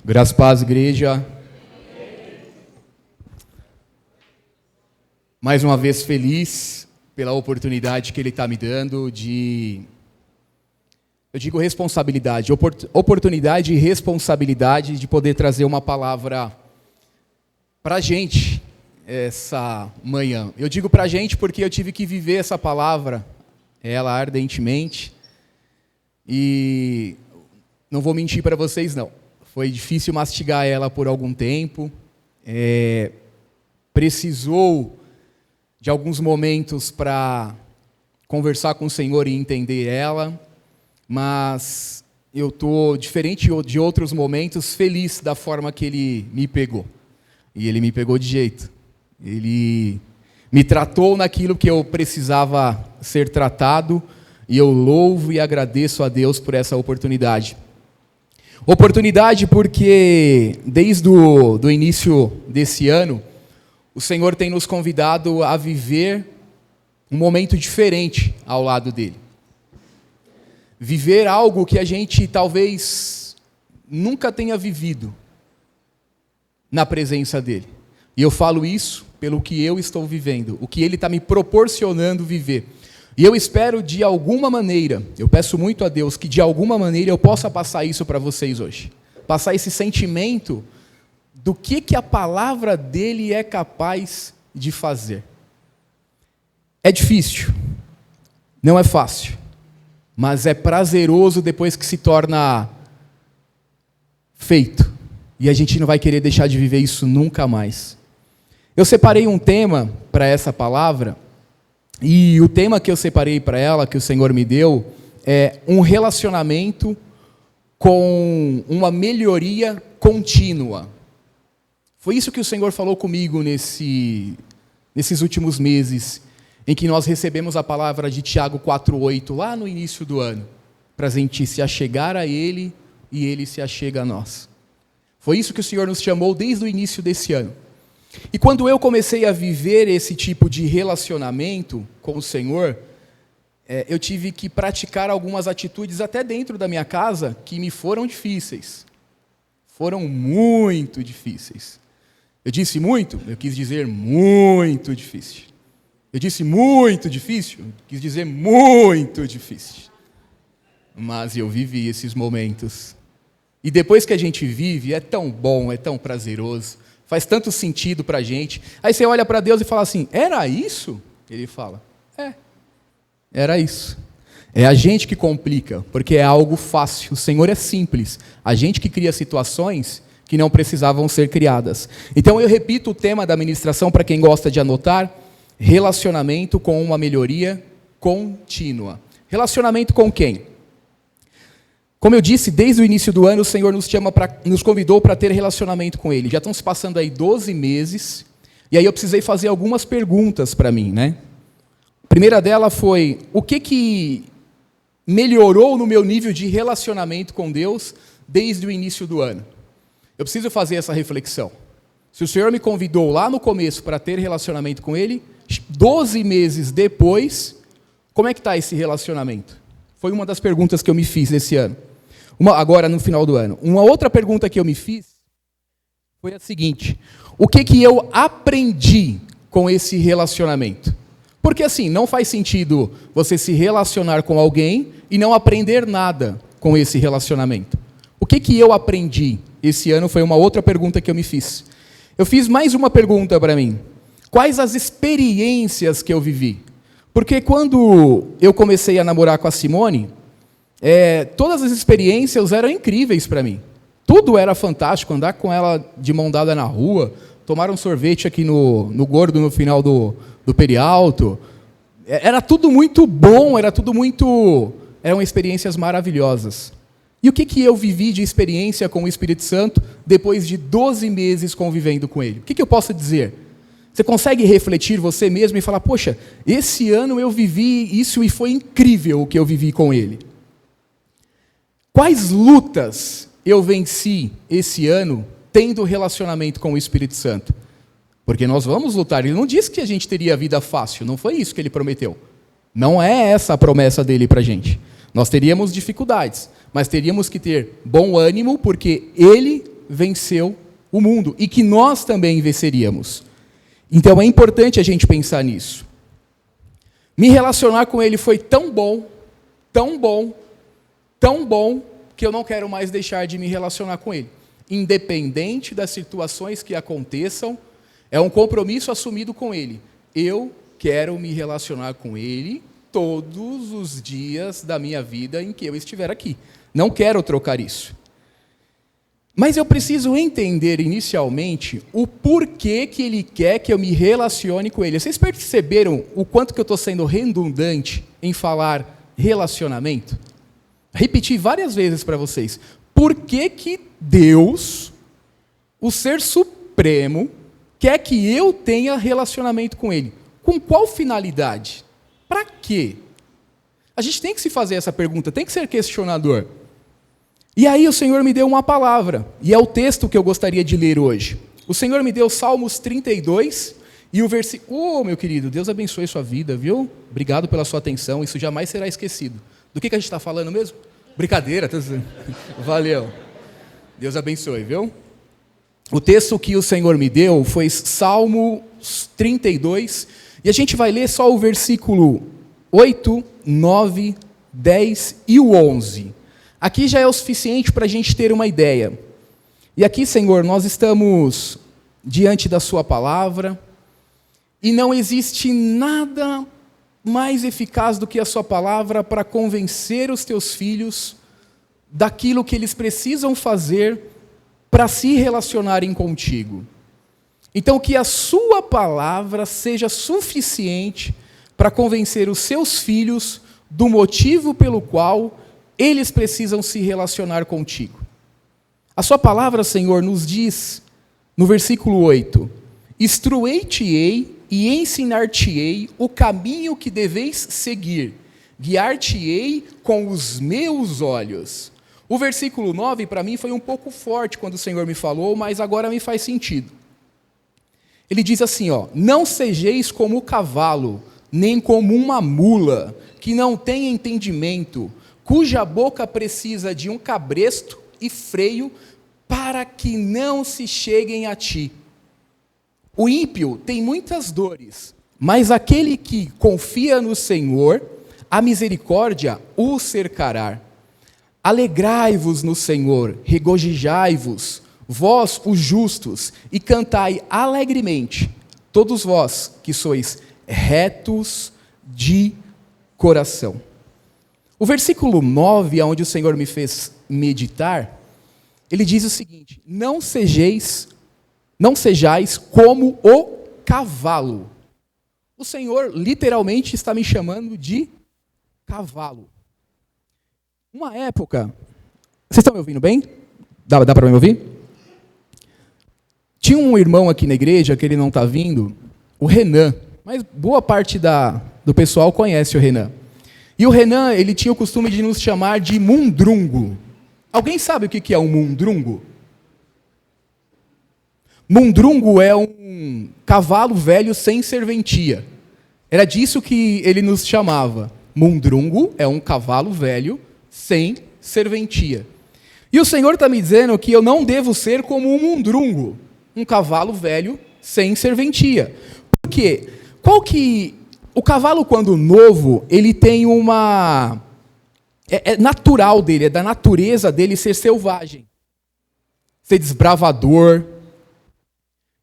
Graças a paz, igreja. Mais uma vez feliz pela oportunidade que Ele está me dando de... Eu digo responsabilidade, oportunidade e responsabilidade de poder trazer uma palavra para a gente essa manhã. Eu digo para a gente porque eu tive que viver essa palavra, ela ardentemente, e não vou mentir para vocês não. Foi difícil mastigar ela por algum tempo, precisou de alguns momentos para conversar com o Senhor e entender ela, mas eu estou, diferente de outros momentos, feliz da forma que Ele me pegou. E Ele me pegou de jeito. Ele me tratou naquilo que eu precisava ser tratado, e eu louvo e agradeço a Deus por essa oportunidade. Oportunidade porque, desde o início desse ano, o Senhor tem nos convidado a viver um momento diferente ao lado dEle. Viver algo que a gente talvez nunca tenha vivido na presença dEle. E eu falo isso pelo que eu estou vivendo, o que Ele está me proporcionando viver. E eu espero de alguma maneira, eu peço muito a Deus que de alguma maneira eu possa passar isso para vocês hoje. Passar esse sentimento do que a palavra dEle é capaz de fazer. É difícil, não é fácil, mas é prazeroso depois que se torna feito. E a gente não vai querer deixar de viver isso nunca mais. Eu separei um tema para essa palavra, e o tema que eu separei para ela, que o Senhor me deu, é um relacionamento com uma melhoria contínua. Foi isso que o Senhor falou comigo nesses últimos meses, em que nós recebemos a palavra de Tiago 4,8, lá no início do ano, para a gente se achegar a Ele e Ele se achega a nós. Foi isso que o Senhor nos chamou desde o início desse ano. E quando eu comecei a viver esse tipo de relacionamento com o Senhor, eu tive que praticar algumas atitudes até dentro da minha casa que me foram difíceis. Foram muito difíceis. Eu disse muito, eu quis dizer muito difícil. Eu disse muito difícil, eu quis dizer muito difícil. Mas eu vivi esses momentos. E depois que a gente vive, é tão bom, é tão prazeroso, faz tanto sentido para a gente. Aí você olha para Deus e fala assim, era isso? Ele fala, era isso. É a gente que complica, porque é algo fácil. O Senhor é simples. A gente que cria situações que não precisavam ser criadas. Então eu repito o tema da ministração para quem gosta de anotar, relacionamento com uma melhoria contínua. Relacionamento com quem? Como eu disse, desde o início do ano, o Senhor nos convidou para ter relacionamento com Ele. Já estão se passando aí 12 meses, e aí eu precisei fazer algumas perguntas para mim, né? A primeira dela foi, o que melhorou no meu nível de relacionamento com Deus desde o início do ano? Eu preciso fazer essa reflexão. Se o Senhor me convidou lá no começo para ter relacionamento com Ele, 12 meses depois, como é que está esse relacionamento? Foi uma das perguntas que eu me fiz esse ano. Agora, no final do ano. Uma outra pergunta que eu me fiz foi a seguinte: o que eu aprendi com esse relacionamento? Porque, assim, não faz sentido você se relacionar com alguém e não aprender nada com esse relacionamento. O que eu aprendi esse ano foi uma outra pergunta que eu me fiz. Eu fiz mais uma pergunta para mim. Quais as experiências que eu vivi? Porque quando eu comecei a namorar com a Simone, todas as experiências eram incríveis para mim. Tudo era fantástico, andar com ela de mão dada na rua, tomar um sorvete aqui no Gordo no final do Perialto. Era tudo muito bom, eram experiências maravilhosas. E o que eu vivi de experiência com o Espírito Santo depois de 12 meses convivendo com Ele? O que eu posso dizer? Você consegue refletir você mesmo e falar, poxa, esse ano eu vivi isso e foi incrível o que eu vivi com Ele. Quais lutas eu venci esse ano tendo relacionamento com o Espírito Santo? Porque nós vamos lutar. Ele não disse que a gente teria vida fácil, não foi isso que Ele prometeu. Não é essa a promessa dEle para a gente. Nós teríamos dificuldades, mas teríamos que ter bom ânimo, porque Ele venceu o mundo e que nós também venceríamos. Então é importante a gente pensar nisso. Me relacionar com ele foi tão bom, tão bom, tão bom, que eu não quero mais deixar de me relacionar com ele. Independente das situações que aconteçam, é um compromisso assumido com ele. Eu quero me relacionar com ele todos os dias da minha vida em que eu estiver aqui. Não quero trocar isso. Mas eu preciso entender inicialmente o porquê que ele quer que eu me relacione com ele. Vocês perceberam o quanto que eu estou sendo redundante em falar relacionamento? Repeti várias vezes para vocês. Por que que Deus, o Ser Supremo, quer que eu tenha relacionamento com ele? Com qual finalidade? Para quê? A gente tem que se fazer essa pergunta, tem que ser questionador. E aí o Senhor me deu uma palavra, e é o texto que eu gostaria de ler hoje. O Senhor me deu Salmos 32, e o versículo... meu querido, Deus abençoe sua vida, viu? Obrigado pela sua atenção, isso jamais será esquecido. Do que a gente está falando mesmo? Brincadeira, valeu. Deus abençoe, viu? O texto que o Senhor me deu foi Salmos 32, e a gente vai ler só o versículo 8, 9, 10 e o 11. Aqui já é o suficiente para a gente ter uma ideia. E aqui, Senhor, nós estamos diante da sua palavra, e não existe nada mais eficaz do que a sua palavra para convencer os teus filhos daquilo que eles precisam fazer para se relacionarem contigo. Então, que a sua palavra seja suficiente para convencer os seus filhos do motivo pelo qual eles precisam se relacionar contigo. A sua palavra, Senhor, nos diz, no versículo 8, instruei-te-ei e ensinar-te-ei o caminho que deveis seguir, guiar-te-ei com os meus olhos. O versículo 9, para mim, foi um pouco forte quando o Senhor me falou, mas agora me faz sentido. Ele diz assim, não sejeis como o cavalo, nem como uma mula, que não tem entendimento, cuja boca precisa de um cabresto e freio, para que não se cheguem a ti. O ímpio tem muitas dores, mas aquele que confia no Senhor, a misericórdia o cercará. Alegrai-vos no Senhor, regozijai-vos, vós os justos, e cantai alegremente, todos vós que sois retos de coração. O versículo 9, onde o Senhor me fez meditar, ele diz o seguinte, não sejais como o cavalo. O Senhor literalmente está me chamando de cavalo. Uma época, vocês estão me ouvindo bem? Dá para me ouvir? Tinha um irmão aqui na igreja, que ele não está vindo, o Renan, mas boa parte do pessoal conhece o Renan. E o Renan, ele tinha o costume de nos chamar de mundrungo. Alguém sabe o que é um mundrungo? Mundrungo é um cavalo velho sem serventia. Era disso que ele nos chamava. Mundrungo é um cavalo velho sem serventia. E o Senhor está me dizendo que eu não devo ser como um mundrungo, um cavalo velho sem serventia. Por quê? O cavalo, quando novo, ele tem uma... É natural dele, é da natureza dele ser selvagem, ser desbravador.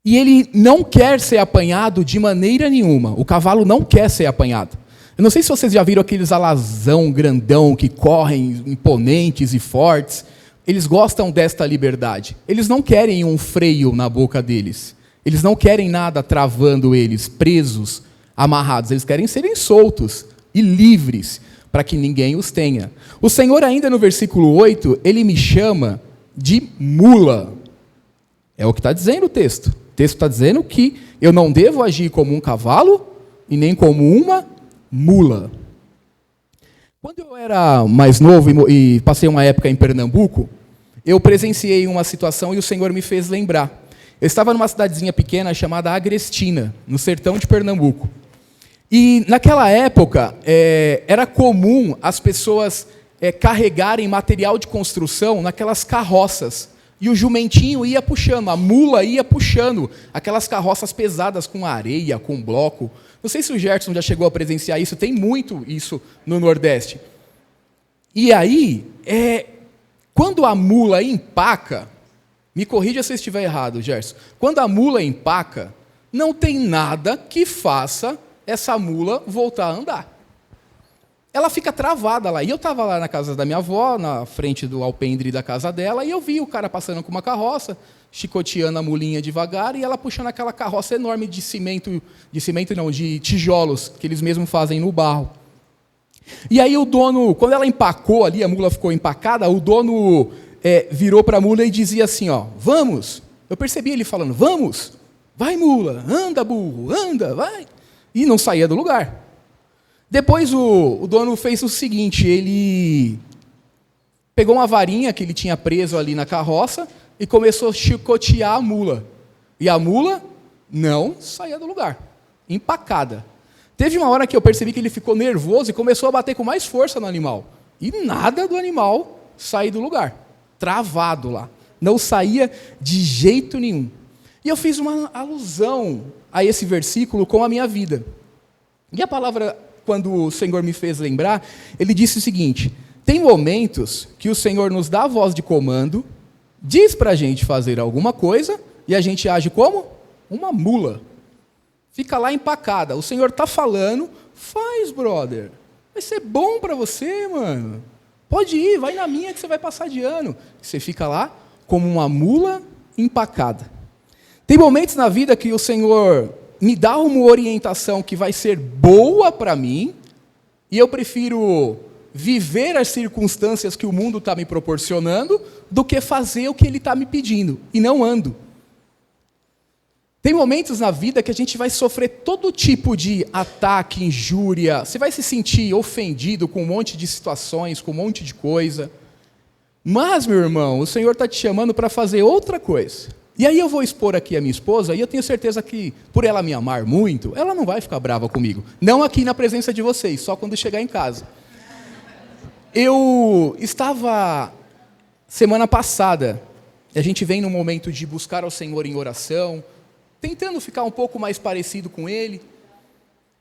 E ele não quer ser apanhado de maneira nenhuma. O cavalo não quer ser apanhado. Eu não sei se vocês já viram aqueles alazão grandão que correm imponentes e fortes. Eles gostam desta liberdade. Eles não querem um freio na boca deles. Eles não querem nada travando eles, presos, amarrados. Eles querem serem soltos e livres, para que ninguém os tenha. O Senhor, ainda no versículo 8, ele me chama de mula. É o que está dizendo o texto. O texto está dizendo que eu não devo agir como um cavalo e nem como uma mula. Quando eu era mais novo e passei uma época em Pernambuco, eu presenciei uma situação e o Senhor me fez lembrar. Eu estava numa cidadezinha pequena chamada Agrestina, no sertão de Pernambuco. E naquela época, era comum as pessoas carregarem material de construção naquelas carroças. e o jumentinho ia puxando, a mula ia puxando, aquelas carroças pesadas com areia, com bloco. Não sei se o Gerson já chegou a presenciar isso, tem muito isso no Nordeste. E aí, quando a mula empaca, me corrija se eu estiver errado, Gerson, quando a mula empaca, não tem nada que faça essa mula voltar a andar. Ela fica travada lá. E eu estava lá na casa da minha avó, na frente do alpendre da casa dela, e eu vi o cara passando com uma carroça, chicoteando a mulinha devagar, e ela puxando aquela carroça enorme de de tijolos, que eles mesmos fazem no barro. E aí o dono, quando ela empacou ali, a mula ficou empacada, o dono virou para a mula e dizia assim, ó, vamos. Eu percebi ele falando, vamos, vai mula, anda burro, anda, vai. E não saía do lugar. Depois o dono fez o seguinte, ele pegou uma varinha que ele tinha preso ali na carroça e começou a chicotear a mula. E a mula não saía do lugar, empacada. Teve uma hora que eu percebi que ele ficou nervoso e começou a bater com mais força no animal. E nada do animal sair do lugar, travado lá. Não saía de jeito nenhum. E eu fiz uma alusão a esse versículo com a minha vida. E a palavra, quando o Senhor me fez lembrar, ele disse o seguinte, tem momentos que o Senhor nos dá a voz de comando, diz para a gente fazer alguma coisa, e a gente age como? Uma mula. Fica lá empacada. O Senhor está falando, faz, brother. Vai ser bom para você, mano. Pode ir, vai na minha que você vai passar de ano. Você fica lá como uma mula empacada. Tem momentos na vida que o Senhor me dá uma orientação que vai ser boa para mim, e eu prefiro viver as circunstâncias que o mundo está me proporcionando, do que fazer o que ele está me pedindo, e não ando. Tem momentos na vida que a gente vai sofrer todo tipo de ataque, injúria, você vai se sentir ofendido com um monte de situações, com um monte de coisa, mas, meu irmão, o Senhor está te chamando para fazer outra coisa. E aí eu vou expor aqui a minha esposa, e eu tenho certeza que, por ela me amar muito, ela não vai ficar brava comigo. Não aqui na presença de vocês, só quando chegar em casa. Eu estava, semana passada, a gente vem num momento de buscar ao Senhor em oração, tentando ficar um pouco mais parecido com Ele,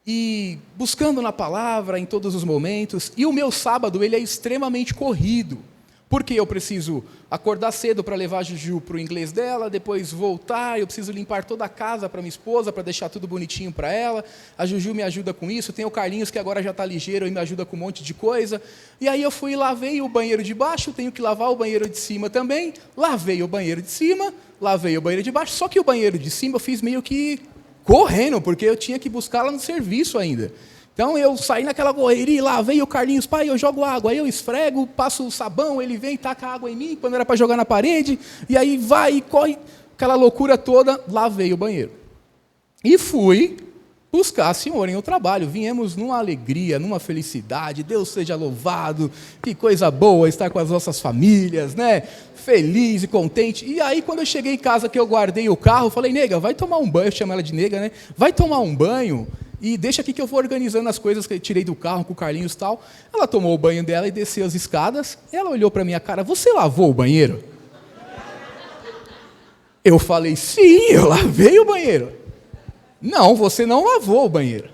e buscando na palavra em todos os momentos, e o meu sábado ele é extremamente corrido, porque eu preciso acordar cedo para levar a Juju para o inglês dela, depois voltar, eu preciso limpar toda a casa para minha esposa, para deixar tudo bonitinho para ela, a Juju me ajuda com isso, tem o Carlinhos que agora já está ligeiro e me ajuda com um monte de coisa, e aí eu fui e lavei o banheiro de baixo, tenho que lavar o banheiro de cima também, lavei o banheiro de cima, lavei o banheiro de baixo, só que o banheiro de cima eu fiz meio que correndo, porque eu tinha que buscá-la no serviço ainda. Então eu saí naquela correria, lavei o Carlinhos, pai, eu jogo água, aí eu esfrego, passo o sabão, ele vem e taca água em mim, quando era para jogar na parede, e aí vai e corre, aquela loucura toda, lavei o banheiro. E fui buscar a senhora em o trabalho, viemos numa alegria, numa felicidade, Deus seja louvado, que coisa boa estar com as nossas famílias, né? Feliz e contente. E aí quando eu cheguei em casa, que eu guardei o carro, falei, nega, vai tomar um banho, eu chamo ela de nega, né? Vai tomar um banho, e deixa aqui que eu vou organizando as coisas que eu tirei do carro com o Carlinhos e tal. Ela tomou o banho dela e desceu as escadas. Ela olhou para a minha cara, você lavou o banheiro? Eu falei, sim, eu lavei o banheiro. Não, você não lavou o banheiro.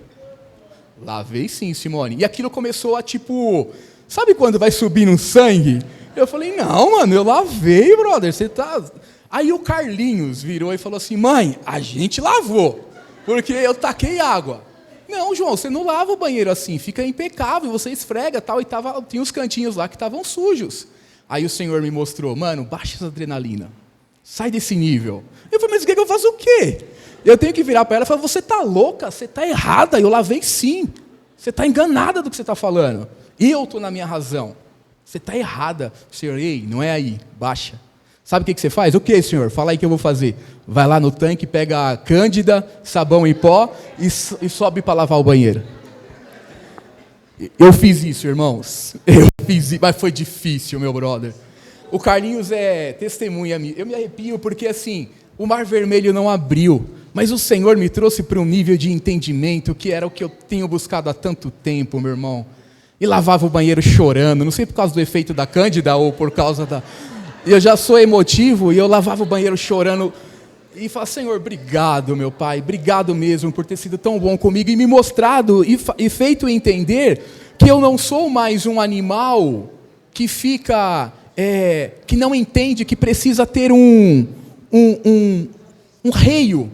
Lavei sim, Simone. E aquilo começou a sabe quando vai subir no sangue? Eu falei, não, mano, eu lavei, brother, você tá... Aí o Carlinhos virou e falou assim, mãe, a gente lavou, porque eu taquei água. Não, João, você não lava o banheiro assim, fica impecável, você esfrega tal, e tinha uns cantinhos lá que estavam sujos. Aí o Senhor me mostrou, mano, baixa essa adrenalina, sai desse nível. Eu falei, mas o que eu faço o quê? Eu tenho que virar para ela e falar, você está louca, você está errada, eu lavei sim, você está enganada do que você está falando, eu estou na minha razão, você está errada. Senhor, ei, não é aí, baixa. Sabe o que você faz? O que, senhor? Fala aí que eu vou fazer. Vai lá no tanque, pega a cândida, sabão em pó e sobe para lavar o banheiro. Eu fiz isso, irmãos. Eu fiz isso, mas foi difícil, meu brother. O Carlinhos é testemunha. Eu me arrepio porque, assim, o Mar Vermelho não abriu, mas o Senhor me trouxe para um nível de entendimento que era o que eu tenho buscado há tanto tempo, meu irmão. E lavava o banheiro chorando, não sei por causa do efeito da cândida ou por causa E eu já sou emotivo, e eu lavava o banheiro chorando, e falava, Senhor, obrigado, meu Pai, obrigado mesmo por ter sido tão bom comigo, e me mostrado, e feito entender, que eu não sou mais um animal que fica, que não entende que precisa ter um reio.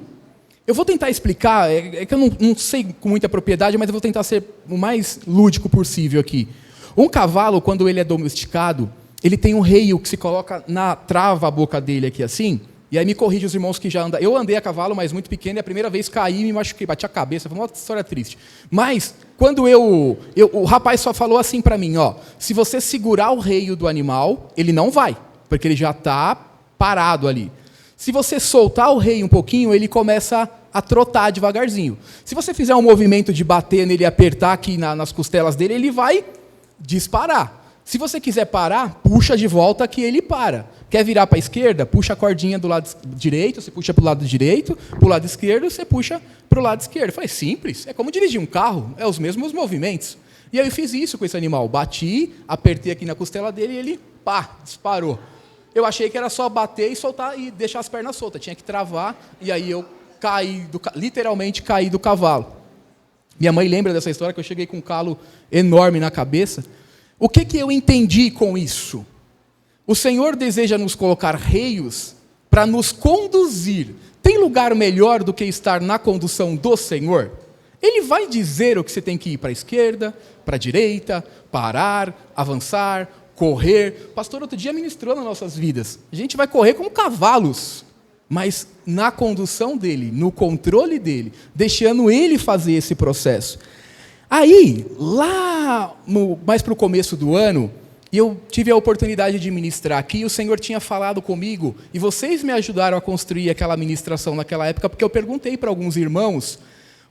Eu vou tentar explicar, que eu não sei com muita propriedade, mas eu vou tentar ser o mais lúdico possível aqui. Um cavalo, quando ele é domesticado, ele tem um reio que se coloca trava a boca dele aqui assim, e aí me corrige os irmãos que já andam. Eu andei a cavalo, mas muito pequeno, e a primeira vez caí e me machuquei, bati a cabeça, foi uma história triste. Mas, quando o rapaz só falou assim para mim, ó, se você segurar o reio do animal, ele não vai, porque ele já está parado ali. Se você soltar o reio um pouquinho, ele começa a trotar devagarzinho. Se você fizer um movimento de bater nele e apertar aqui nas costelas dele, ele vai disparar. Se você quiser parar, puxa de volta que ele para. Quer virar para a esquerda? Puxa a cordinha do lado direito, você puxa para o lado direito, para o lado esquerdo, você puxa para o lado esquerdo. Eu falei, simples, é como dirigir um carro, é os mesmos movimentos. E aí eu fiz isso com esse animal, bati, apertei aqui na costela dele e ele, disparou. Eu achei que era só bater e soltar e deixar as pernas soltas, tinha que travar, e aí eu literalmente caí do cavalo. Minha mãe lembra dessa história, que eu cheguei com um calo enorme na cabeça. O que eu entendi com isso? O Senhor deseja nos colocar reios para nos conduzir. Tem lugar melhor do que estar na condução do Senhor? Ele vai dizer o que você tem que ir para a esquerda, para a direita, parar, avançar, correr. O pastor outro dia ministrou nas nossas vidas. A gente vai correr como cavalos, mas na condução dele, no controle dele, deixando ele fazer esse processo. Aí, mais para o começo do ano, eu tive a oportunidade de ministrar aqui, e o Senhor tinha falado comigo, e vocês me ajudaram a construir aquela ministração naquela época, porque eu perguntei para alguns irmãos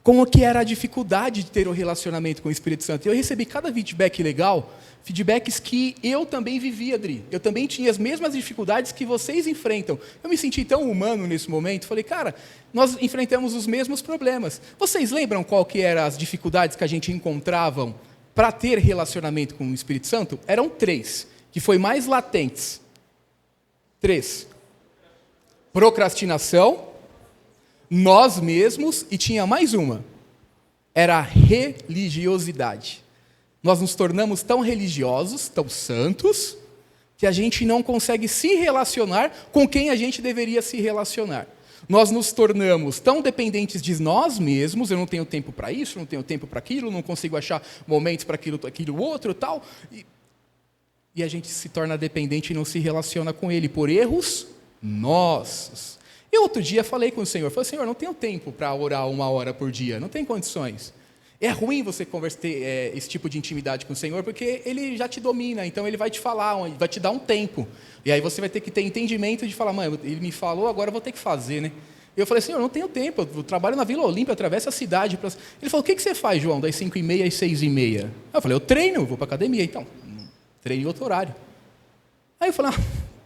como que era a dificuldade de ter um relacionamento com o Espírito Santo. E eu recebi cada feedback legal, feedbacks que eu também vivi, Adri. Eu também tinha as mesmas dificuldades que vocês enfrentam. Eu me senti tão humano nesse momento. Falei, cara, nós enfrentamos os mesmos problemas. Vocês lembram qual que eram as dificuldades que a gente encontrava para ter relacionamento com o Espírito Santo? Eram 3, que foi mais latentes. 3. Procrastinação, nós mesmos, e tinha mais uma. Era a religiosidade. Nós nos tornamos tão religiosos, tão santos, que a gente não consegue se relacionar com quem a gente deveria se relacionar. Nós nos tornamos tão dependentes de nós mesmos, eu não tenho tempo para isso, não tenho tempo para aquilo, não consigo achar momentos para aquilo outro, tal, e a gente se torna dependente e não se relaciona com Ele por erros nossos. Eu outro dia falei com o Senhor, Senhor, não tenho tempo para orar 1 hora por dia, não tem condições. É ruim você ter esse tipo de intimidade com o Senhor, porque Ele já te domina, então Ele vai te falar, vai te dar um tempo. E aí você vai ter que ter entendimento de falar, mãe, Ele me falou, agora eu vou ter que fazer, né? E eu falei, Senhor, não tenho tempo, eu trabalho na Vila Olímpia, eu atravesso a cidade. Ele falou, o que você faz, João, das 5h30 às 6h30? Eu falei, eu treino, vou para a academia. Então, treino em outro horário. Aí eu falei,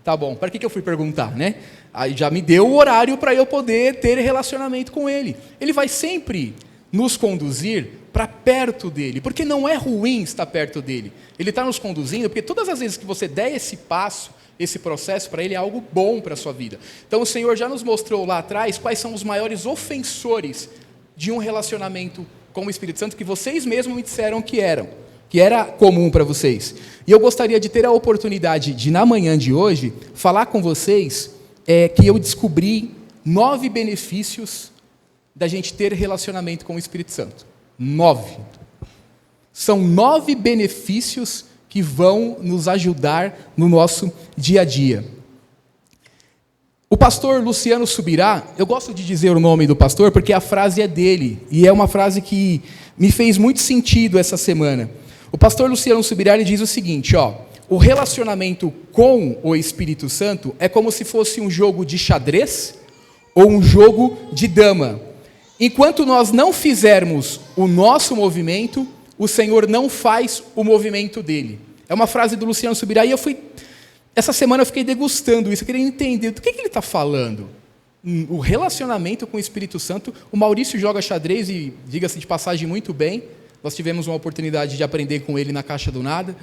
tá bom, para que eu fui perguntar, né? Aí já me deu o horário para eu poder ter relacionamento com Ele. Ele vai sempre nos conduzir para perto dele, porque não é ruim estar perto dele. Ele está nos conduzindo, porque todas as vezes que você der esse passo, esse processo para ele, é algo bom para a sua vida. Então o Senhor já nos mostrou lá atrás quais são os maiores ofensores de um relacionamento com o Espírito Santo, que vocês mesmos me disseram que era comum para vocês. E eu gostaria de ter a oportunidade de, na manhã de hoje, falar com vocês que eu descobri 9 benefícios da gente ter relacionamento com o Espírito Santo. 9. São 9 benefícios que vão nos ajudar no nosso dia a dia. O pastor Luciano Subirá, eu gosto de dizer o nome do pastor porque a frase é dele, e é uma frase que me fez muito sentido essa semana. O pastor Luciano Subirá, ele diz o seguinte, o relacionamento com o Espírito Santo é como se fosse um jogo de xadrez ou um jogo de dama. Enquanto nós não fizermos o nosso movimento, o Senhor não faz o movimento dele. É uma frase do Luciano Subirá, e essa semana eu fiquei degustando isso, eu queria entender do que ele está falando. O relacionamento com o Espírito Santo, o Maurício joga xadrez e, diga-se de passagem, muito bem. Nós tivemos uma oportunidade de aprender com ele na Caixa do Nada.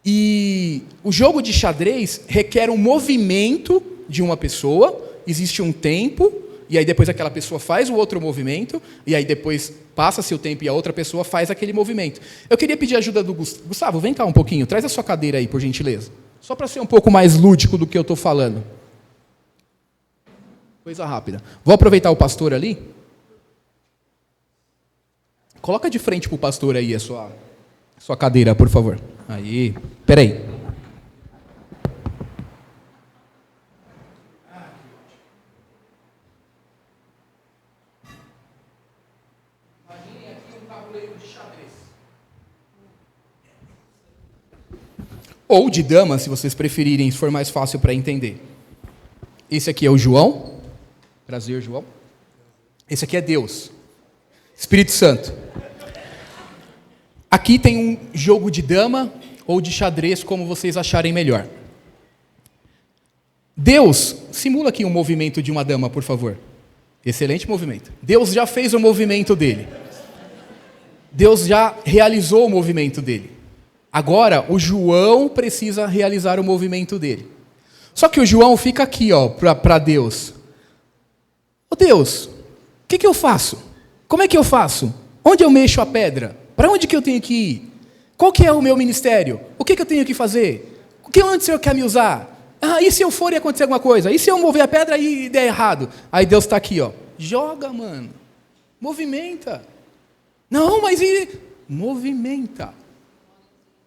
E o jogo de xadrez requer um movimento de uma pessoa, existe um tempo, e aí depois aquela pessoa faz o outro movimento, e aí depois passa-se o tempo e a outra pessoa faz aquele movimento. Eu queria pedir a ajuda do Gustavo. Gustavo, vem cá um pouquinho, traz a sua cadeira aí, por gentileza. Só para ser um pouco mais lúdico do que eu estou falando. Coisa rápida. Vou aproveitar o pastor ali. Coloca de frente para o pastor aí a sua cadeira, por favor. Aí, peraí. Imaginem aqui um tabuleiro de xadrez. Ou de dama, se vocês preferirem, se for mais fácil para entender. Esse aqui é o João. Prazer, João. Esse aqui é Deus. Espírito Santo. Aqui tem um jogo de dama ou de xadrez, como vocês acharem melhor. Deus, simula aqui um movimento de uma dama, por favor. Excelente movimento. Deus já fez o movimento dele. Deus já realizou o movimento dele. Agora, o João precisa realizar o movimento dele. Só que o João fica aqui, para Deus. Ô Deus, o que eu faço? Como é que eu faço? Onde eu mexo a pedra? Para onde que eu tenho que ir? Qual que é o meu ministério? O que eu tenho que fazer? Onde o Senhor quer me usar? E se eu for e acontecer alguma coisa? E se eu mover a pedra e der errado? Aí Deus está aqui, joga, mano. Movimenta. Não, mas movimenta.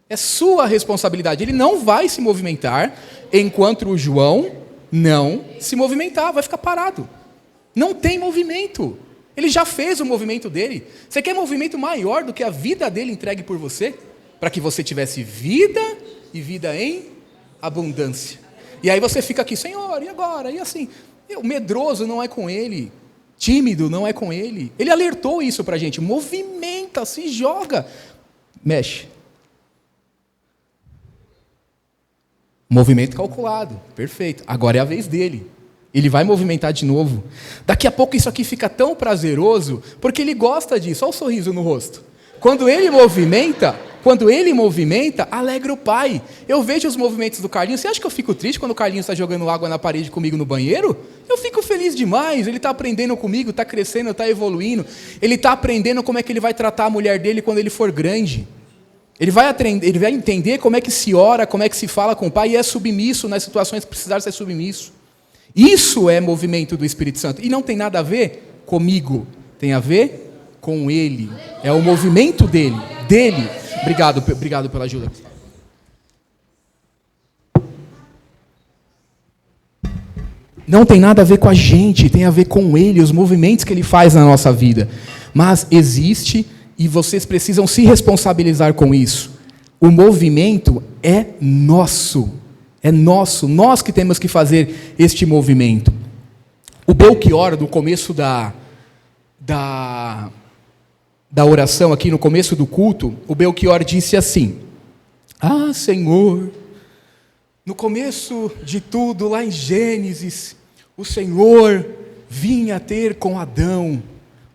É sua responsabilidade. Ele não vai se movimentar enquanto o João não se movimentar. Vai ficar parado. Não tem movimento. Ele já fez o movimento dele. Você quer movimento maior do que a vida dele entregue por você? Para que você tivesse vida e vida em abundância. E aí você fica aqui, Senhor, e agora? E assim, o medroso não é com ele. Tímido não é com ele. Ele alertou isso para a gente. Movimenta, se joga. Mexe. Movimento calculado. Perfeito. Agora é a vez dele. Ele vai movimentar de novo. Daqui a pouco isso aqui fica tão prazeroso, porque ele gosta disso. Olha o sorriso no rosto. Quando ele movimenta, alegra o Pai. Eu vejo os movimentos do Carlinhos. Você acha que eu fico triste quando o Carlinhos está jogando água na parede comigo no banheiro? Eu fico feliz demais. Ele está aprendendo comigo, está crescendo, está evoluindo. Ele está aprendendo como é que ele vai tratar a mulher dele quando ele for grande. Ele vai entender como é que se ora, como é que se fala com o Pai e é submisso nas situações que precisar ser submisso. Isso é movimento do Espírito Santo. E não tem nada a ver comigo. Tem a ver com Ele. É o movimento dele. Obrigado pela ajuda. Não tem nada a ver com a gente. Tem a ver com Ele, os movimentos que Ele faz na nossa vida. Mas existe, e vocês precisam se responsabilizar com isso. O movimento é nosso. É nosso, nós que temos que fazer este movimento. O Belchior, no começo da oração, aqui no começo do culto, o Belchior disse assim: Senhor, no começo de tudo, lá em Gênesis, o Senhor vinha ter com Adão,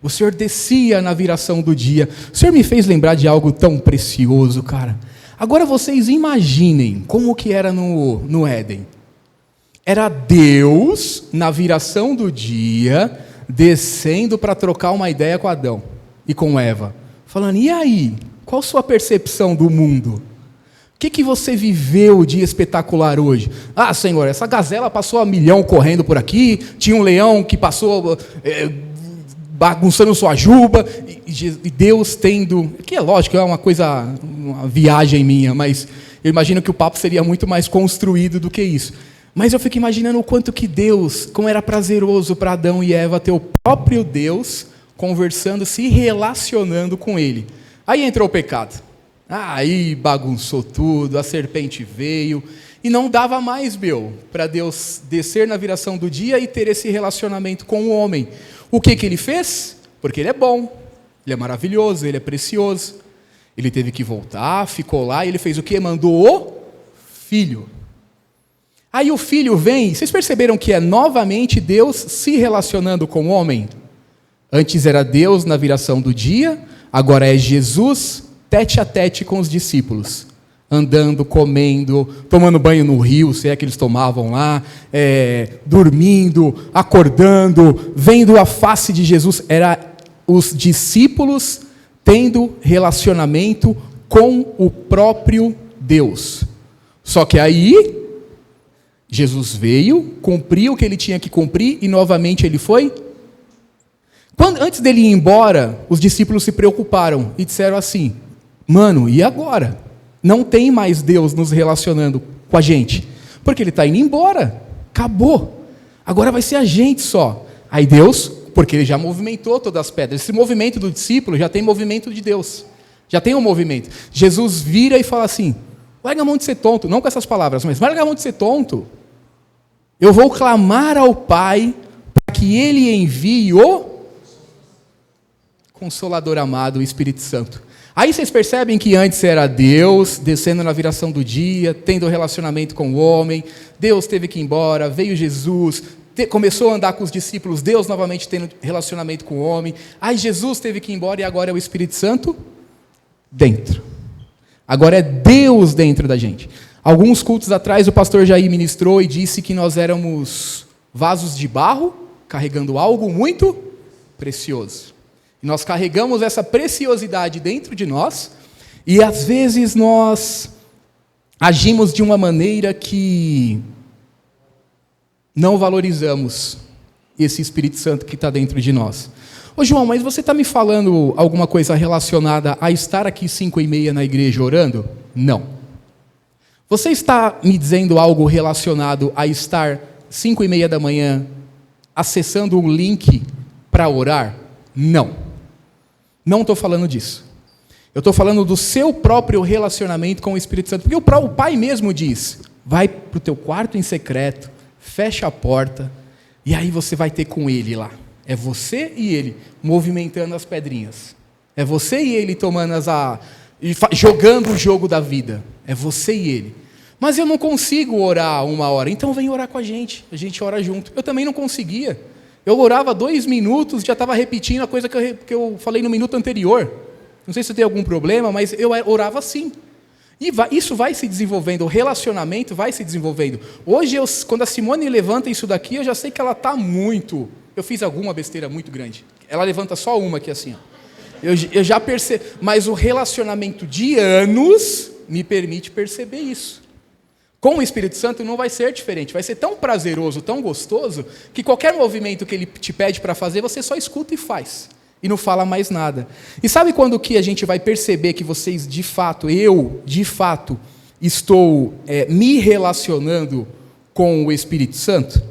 o Senhor descia na viração do dia. O Senhor me fez lembrar de algo tão precioso, cara. Agora vocês imaginem como que era no Éden. Era Deus, na viração do dia, descendo para trocar uma ideia com Adão e com Eva. Falando, e aí? Qual a sua percepção do mundo? O que você viveu de espetacular hoje? Senhor, essa gazela passou a 1.000.000 correndo por aqui, tinha um leão que passou bagunçando sua juba, e Deus tendo... Que é lógico, é uma viagem minha, mas eu imagino que o papo seria muito mais construído do que isso. Mas eu fico imaginando o quanto que Deus, como era prazeroso para Adão e Eva ter o próprio Deus conversando, se relacionando com ele. Aí entrou o pecado. Aí bagunçou tudo, a serpente veio, e não dava mais, para Deus descer na viração do dia e ter esse relacionamento com o homem. O que ele fez? Porque ele é bom, ele é maravilhoso, ele é precioso. Ele teve que voltar, ficou lá, e ele fez o quê? Mandou o Filho. Aí o Filho vem, vocês perceberam que é novamente Deus se relacionando com o homem? Antes era Deus na viração do dia, agora é Jesus tete a tete com os discípulos. andando, comendo, tomando banho no rio, se é que eles tomavam lá, dormindo, acordando, vendo a face de Jesus. Era os discípulos tendo relacionamento com o próprio Deus. Só que aí, Jesus veio, cumpriu o que ele tinha que cumprir e novamente ele foi. Antes dele ir embora, os discípulos se preocuparam e disseram assim: mano, e agora? Não tem mais Deus nos relacionando com a gente, porque ele está indo embora, acabou, agora vai ser a gente só. Aí Deus, porque ele já movimentou todas as pedras, esse movimento do discípulo já tem movimento de Deus, já tem um movimento. Jesus vira e fala assim: larga a mão de ser tonto, não com essas palavras, mas larga a mão de ser tonto, eu vou clamar ao Pai para que Ele envie o Consolador amado, o Espírito Santo. Aí vocês percebem que antes era Deus descendo na viração do dia, tendo relacionamento com o homem, Deus teve que ir embora, veio Jesus, começou a andar com os discípulos, Deus novamente tendo relacionamento com o homem, aí Jesus teve que ir embora e agora é o Espírito Santo dentro. Agora é Deus dentro da gente. Alguns cultos atrás o pastor Jair ministrou e disse que nós éramos vasos de barro, carregando algo muito precioso. E nós carregamos essa preciosidade dentro de nós, e às vezes nós agimos de uma maneira que não valorizamos esse Espírito Santo que está dentro de nós. Ô João, mas você está me falando alguma coisa relacionada a estar aqui 5h30 na igreja orando? Não. Você está me dizendo algo relacionado a estar 5h30 da manhã acessando um link para orar? Não. Não estou falando disso. Eu estou falando do seu próprio relacionamento com o Espírito Santo. Porque o Pai mesmo diz: vai para o teu quarto em secreto, fecha a porta, e aí você vai ter com Ele lá. É você e Ele movimentando as pedrinhas. É você e Ele tomando jogando o jogo da vida. É você e Ele. Mas eu não consigo orar 1 hora, então vem orar com a gente ora junto. Eu também não conseguia. Eu orava 2 minutos, já estava repetindo a coisa que eu falei no minuto anterior. Não sei se tem algum problema, mas eu orava assim. E isso vai se desenvolvendo, o relacionamento vai se desenvolvendo. Hoje, quando a Simone levanta isso daqui, eu já sei que ela está muito... Eu fiz alguma besteira muito grande. Ela levanta só uma aqui assim. Ó. Eu já percebo, mas o relacionamento de anos me permite perceber isso. Com o Espírito Santo não vai ser diferente, vai ser tão prazeroso, tão gostoso, que qualquer movimento que Ele te pede para fazer, você só escuta e faz, e não fala mais nada. E sabe quando que a gente vai perceber que vocês, de fato, estou me relacionando com o Espírito Santo?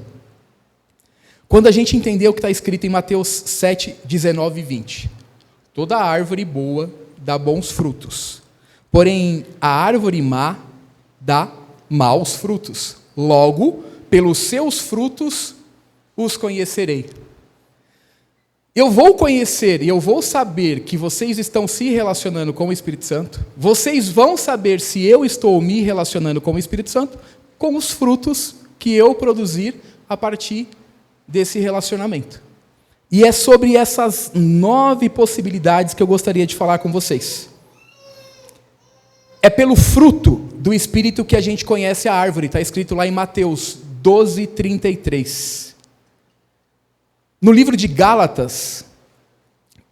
Quando a gente entender o que está escrito em Mateus 7, 19 e 20. Toda árvore boa dá bons frutos, porém a árvore má dá maus frutos. Logo, pelos seus frutos os conhecerei. Eu vou conhecer e eu vou saber que vocês estão se relacionando com o Espírito Santo. Vocês vão saber se eu estou me relacionando com o Espírito Santo com os frutos que eu produzir a partir desse relacionamento. E é sobre essas 9 possibilidades que eu gostaria de falar com vocês. É pelo fruto do Espírito que a gente conhece a árvore, está escrito lá em Mateus 12, 33. No livro de Gálatas,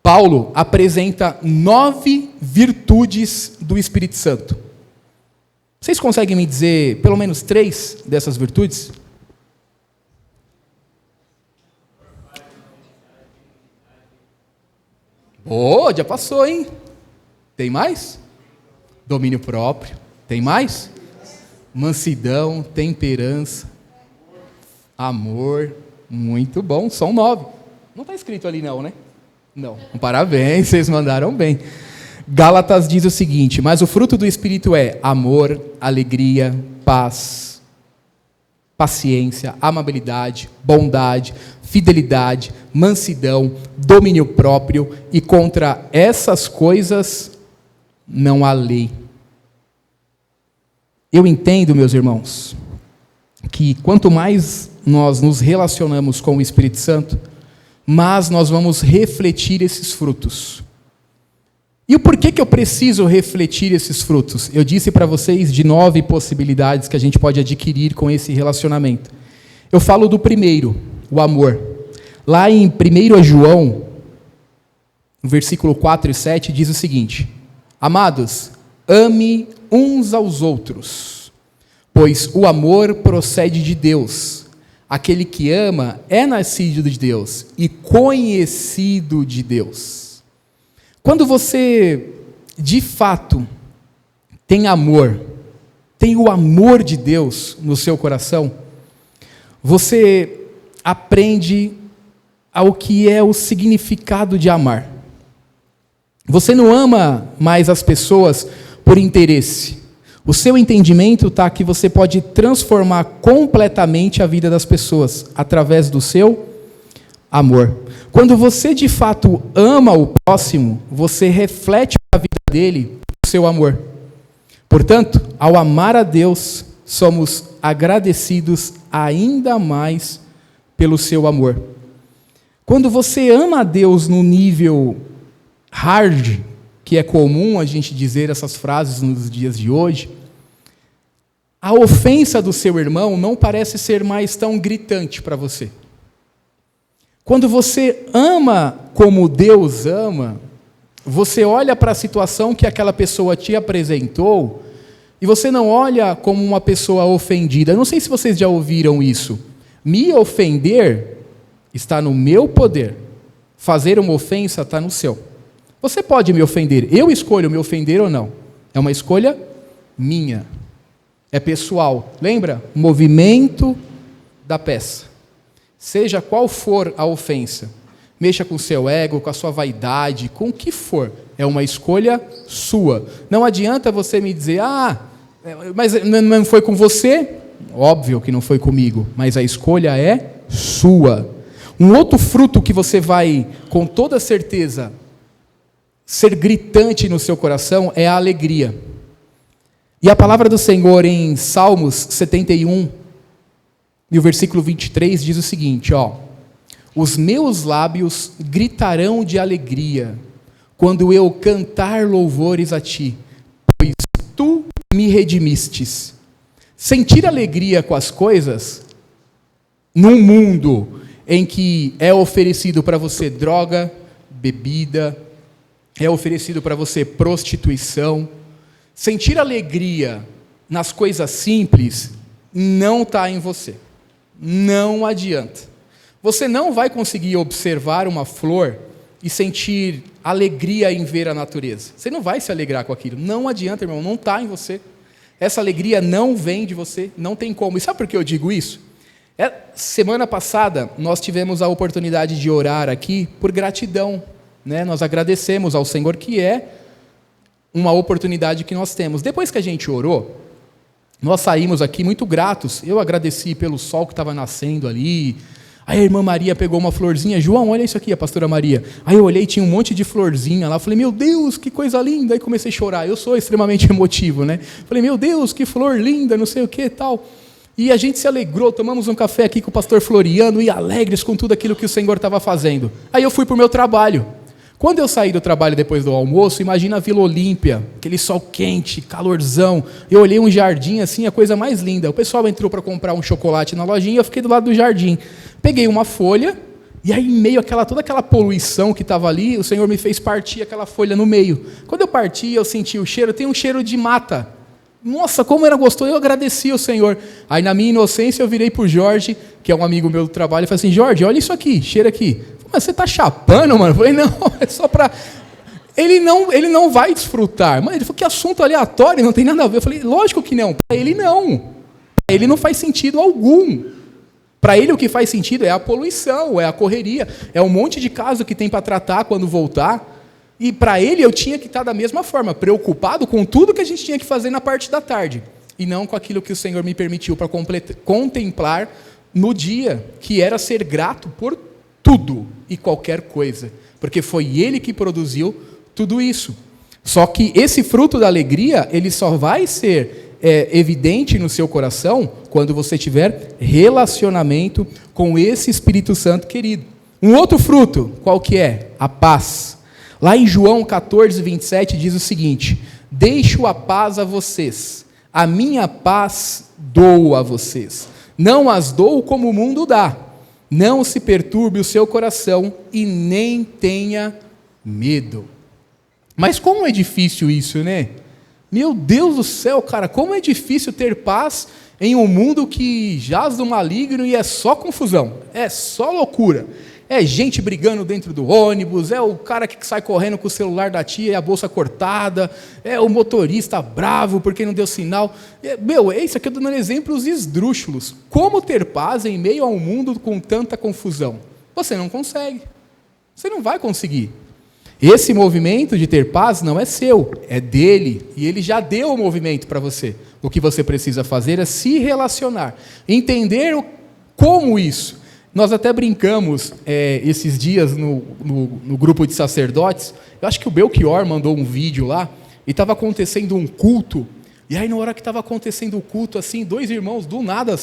Paulo apresenta 9 virtudes do Espírito Santo. Vocês conseguem me dizer pelo menos 3 dessas virtudes? Já passou, hein? Tem mais? Domínio próprio. Tem mais? Mansidão, temperança, amor. Muito bom, são 9. Não está escrito ali não, né? Não. Parabéns, vocês mandaram bem. Gálatas diz o seguinte: mas o fruto do Espírito é amor, alegria, paz, paciência, amabilidade, bondade, fidelidade, mansidão, domínio próprio, e contra essas coisas não há lei. Eu entendo, meus irmãos, que quanto mais nós nos relacionamos com o Espírito Santo, mais nós vamos refletir esses frutos. E o porquê que eu preciso refletir esses frutos? Eu disse para vocês de 9 possibilidades que a gente pode adquirir com esse relacionamento. Eu falo do primeiro, o amor. Lá em 1 João, no versículo 4 e 7, diz o seguinte: Amados, ame uns aos outros, pois o amor procede de Deus. Aquele que ama é nascido de Deus e conhecido de Deus. Quando você, de fato, tem amor, tem o amor de Deus no seu coração, você aprende ao que é o significado de amar. Você não ama mais as pessoas por interesse. O seu entendimento está que você pode transformar completamente a vida das pessoas através do seu amor. Quando você de fato ama o próximo, você reflete a vida dele o seu amor. Portanto, ao amar a Deus, somos agradecidos ainda mais pelo seu amor. Quando você ama a Deus no nível hard, que é comum a gente dizer essas frases nos dias de hoje, a ofensa do seu irmão não parece ser mais tão gritante para você. Quando você ama como Deus ama, você olha para a situação que aquela pessoa te apresentou e você não olha como uma pessoa ofendida. Eu não sei se vocês já ouviram isso. Me ofender está no meu poder. Fazer uma ofensa está no seu. Você pode me ofender. Eu escolho me ofender ou não. É uma escolha minha. É pessoal. Lembra? Movimento da peça. Seja qual for a ofensa. Mexa com o seu ego, com a sua vaidade, com o que for. É uma escolha sua. Não adianta você me dizer, mas não foi com você? Óbvio que não foi comigo, mas a escolha é sua. Um outro fruto que você vai, com toda certeza, ser gritante no seu coração é a alegria. E a palavra do Senhor em Salmos 71, e o versículo 23 diz o seguinte, os meus lábios gritarão de alegria quando eu cantar louvores a ti, pois tu me redimistes. Sentir alegria com as coisas, num mundo em que é oferecido para você droga, bebida, é oferecido para você prostituição, sentir alegria nas coisas simples não está em você. Não adianta. Você não vai conseguir observar uma flor e sentir alegria em ver a natureza. Você não vai se alegrar com aquilo. Não adianta, irmão, não está em você. Essa alegria não vem de você, não tem como. E sabe por que eu digo isso? Semana passada, nós tivemos a oportunidade de orar aqui por gratidão. Nós agradecemos ao Senhor, que é uma oportunidade que nós temos. Depois que a gente orou, nós saímos aqui muito gratos. Eu agradeci pelo sol que estava nascendo ali. Aí a irmã Maria pegou uma florzinha. João, olha isso aqui, a pastora Maria. Aí eu olhei, tinha um monte de florzinha lá. Falei, meu Deus, que coisa linda. Aí comecei a chorar. Eu sou extremamente emotivo, né? Falei, meu Deus, que flor linda, não sei o que e tal. E a gente se alegrou, tomamos um café aqui com o pastor Floriano e alegres com tudo aquilo que o Senhor estava fazendo. Aí eu fui para o meu trabalho. Quando eu saí do trabalho depois do almoço, imagina a Vila Olímpia, aquele sol quente, calorzão. Eu olhei um jardim assim, a coisa mais linda. O pessoal entrou para comprar um chocolate na lojinha, eu fiquei do lado do jardim. Peguei uma folha, e aí em meio a toda aquela poluição que estava ali, o Senhor me fez partir aquela folha no meio. Quando eu parti, eu senti o cheiro, tem um cheiro de mata. Nossa, como era gostoso, eu agradeci ao Senhor. Aí na minha inocência eu virei para o Jorge, que é um amigo meu do trabalho, e falei assim, Jorge, olha isso aqui, cheira aqui. Mas você está chapando, mano? Eu falei, não, é só para... Ele não vai desfrutar. Mas ele falou, que assunto aleatório, não tem nada a ver. Eu falei, lógico que não, para ele não. Para ele não faz sentido algum. Para ele o que faz sentido é a poluição, é a correria, é um monte de caso que tem para tratar quando voltar. E para ele eu tinha que estar da mesma forma, preocupado com tudo que a gente tinha que fazer na parte da tarde. E não com aquilo que o Senhor me permitiu para contemplar no dia, que era ser grato por tudo e qualquer coisa, porque foi Ele que produziu tudo isso. Só que esse fruto da alegria, ele só vai ser evidente no seu coração quando você tiver relacionamento com esse Espírito Santo querido. Um outro fruto, qual que é? A paz. Lá em João 14, 27 diz o seguinte: deixo a paz a vocês, a minha paz dou a vocês, não as dou como o mundo dá, não se perturbe o seu coração e nem tenha medo. Mas como é difícil isso, né? Meu Deus do céu, cara, como é difícil ter paz em um mundo que jaz do maligno e é só confusão, é só loucura. É gente brigando dentro do ônibus, é o cara que sai correndo com o celular da tia e a bolsa cortada, é o motorista bravo porque não deu sinal. Isso aqui eu estou dando exemplos esdrúxulos. Como ter paz em meio a um mundo com tanta confusão? Você não consegue. Você não vai conseguir. Esse movimento de ter paz não é seu, é dele. E ele já deu o movimento para você. O que você precisa fazer é se relacionar, entender como isso. Nós até brincamos esses dias no grupo de sacerdotes. Eu acho que o Belchior mandou um vídeo lá, e estava acontecendo um culto, e aí na hora que estava acontecendo o culto, assim, 2 irmãos do nada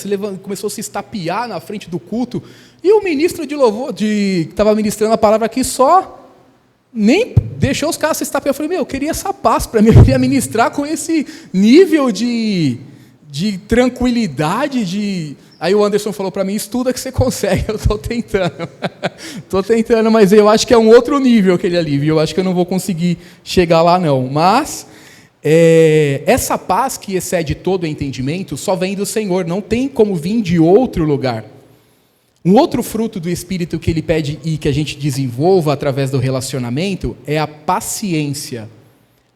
começou a se estapear na frente do culto, e o ministro de louvor, que estava ministrando a palavra aqui, só nem deixou os caras se estapear. Eu falei, eu queria essa paz para mim, eu queria ministrar com esse nível de tranquilidade, Aí o Anderson falou para mim, estuda que você consegue. Eu estou tentando, mas eu acho que é um outro nível aquele alívio, eu acho que eu não vou conseguir chegar lá não, mas essa paz que excede todo o entendimento só vem do Senhor, não tem como vir de outro lugar. Um outro fruto do Espírito que ele pede e que a gente desenvolva através do relacionamento é a paciência.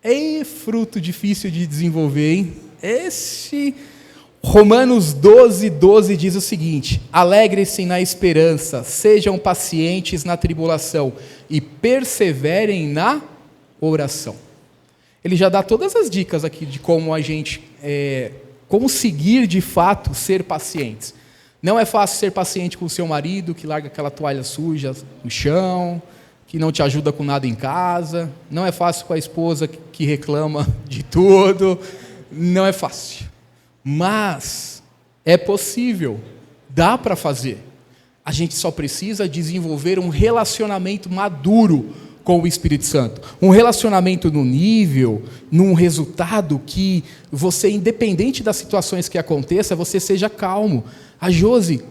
É fruto difícil de desenvolver, hein? Romanos 12, 12 diz o seguinte: alegrem-se na esperança, sejam pacientes na tribulação e perseverem na oração. Ele já dá todas as dicas aqui de como a gente, como seguir de fato, ser pacientes. Não é fácil ser paciente com o seu marido, que larga aquela toalha suja no chão, que não te ajuda com nada em casa. Não é fácil com a esposa que reclama de tudo. Não é fácil. Mas é possível, dá para fazer. A gente só precisa desenvolver um relacionamento maduro com o Espírito Santo. Um relacionamento no nível, num resultado que você, independente das situações que aconteçam, você seja calmo. A Josi,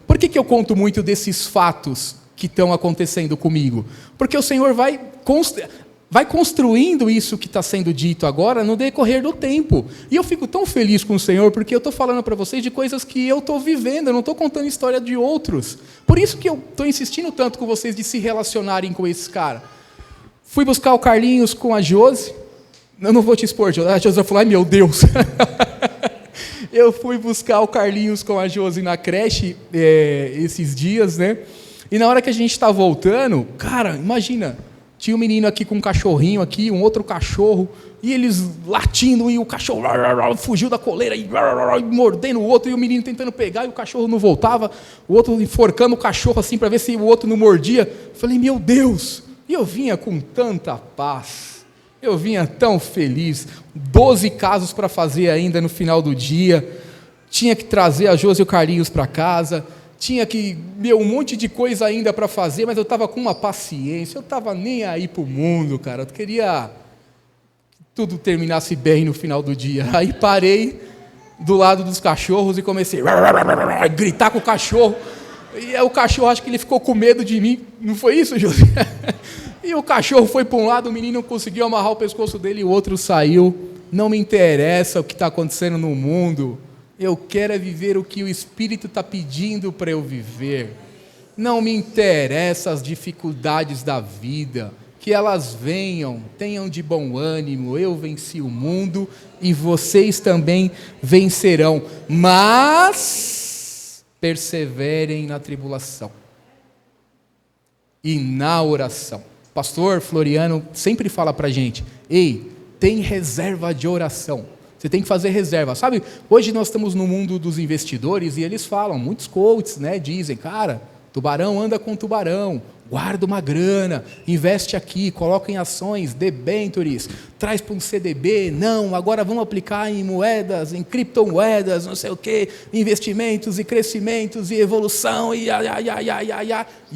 por que eu conto muito desses fatos que estão acontecendo comigo? Porque o Senhor vai construindo isso que está sendo dito agora no decorrer do tempo. E eu fico tão feliz com o Senhor, porque eu estou falando para vocês de coisas que eu estou vivendo, eu não estou contando história de outros. Por isso que eu estou insistindo tanto com vocês de se relacionarem com esses caras. Fui buscar o Carlinhos com a Josi. Eu não vou te expor, a Josi falou, ai meu Deus. Eu fui buscar o Carlinhos com a Josi na creche esses dias, né? E na hora que a gente está voltando, cara, imagina... Tinha um menino aqui com um cachorrinho aqui, um outro cachorro, e eles latindo, e o cachorro fugiu da coleira, e mordendo o outro, e o menino tentando pegar, e o cachorro não voltava, o outro enforcando o cachorro assim, para ver se o outro não mordia. Falei, meu Deus! E eu vinha com tanta paz, eu vinha tão feliz, 12 casos para fazer ainda no final do dia, tinha que trazer a Josi e o Carlinhos para casa, tinha que, um monte de coisa ainda para fazer, mas eu estava com uma paciência, eu estava nem aí para o mundo, cara, eu queria que tudo terminasse bem no final do dia. Aí parei do lado dos cachorros e comecei a gritar com o cachorro, e o cachorro, acho que ele ficou com medo de mim, não foi isso, José? E o cachorro foi para um lado, o menino conseguiu amarrar o pescoço dele e o outro saiu. Não me interessa o que está acontecendo no mundo, eu quero viver o que o Espírito está pedindo para eu viver. Não me interessa as dificuldades da vida, que elas venham, tenham de bom ânimo, eu venci o mundo e vocês também vencerão, mas perseverem na tribulação e na oração. O pastor Floriano sempre fala para a gente, tem reserva de oração. Você tem que fazer reserva, sabe? Hoje nós estamos no mundo dos investidores e eles falam, muitos coaches, né, dizem, cara, tubarão anda com tubarão, guarda uma grana, investe aqui, coloca em ações, debentures, traz para um CDB, não, agora vamos aplicar em moedas, em criptomoedas, não sei o quê, investimentos e crescimentos e evolução, e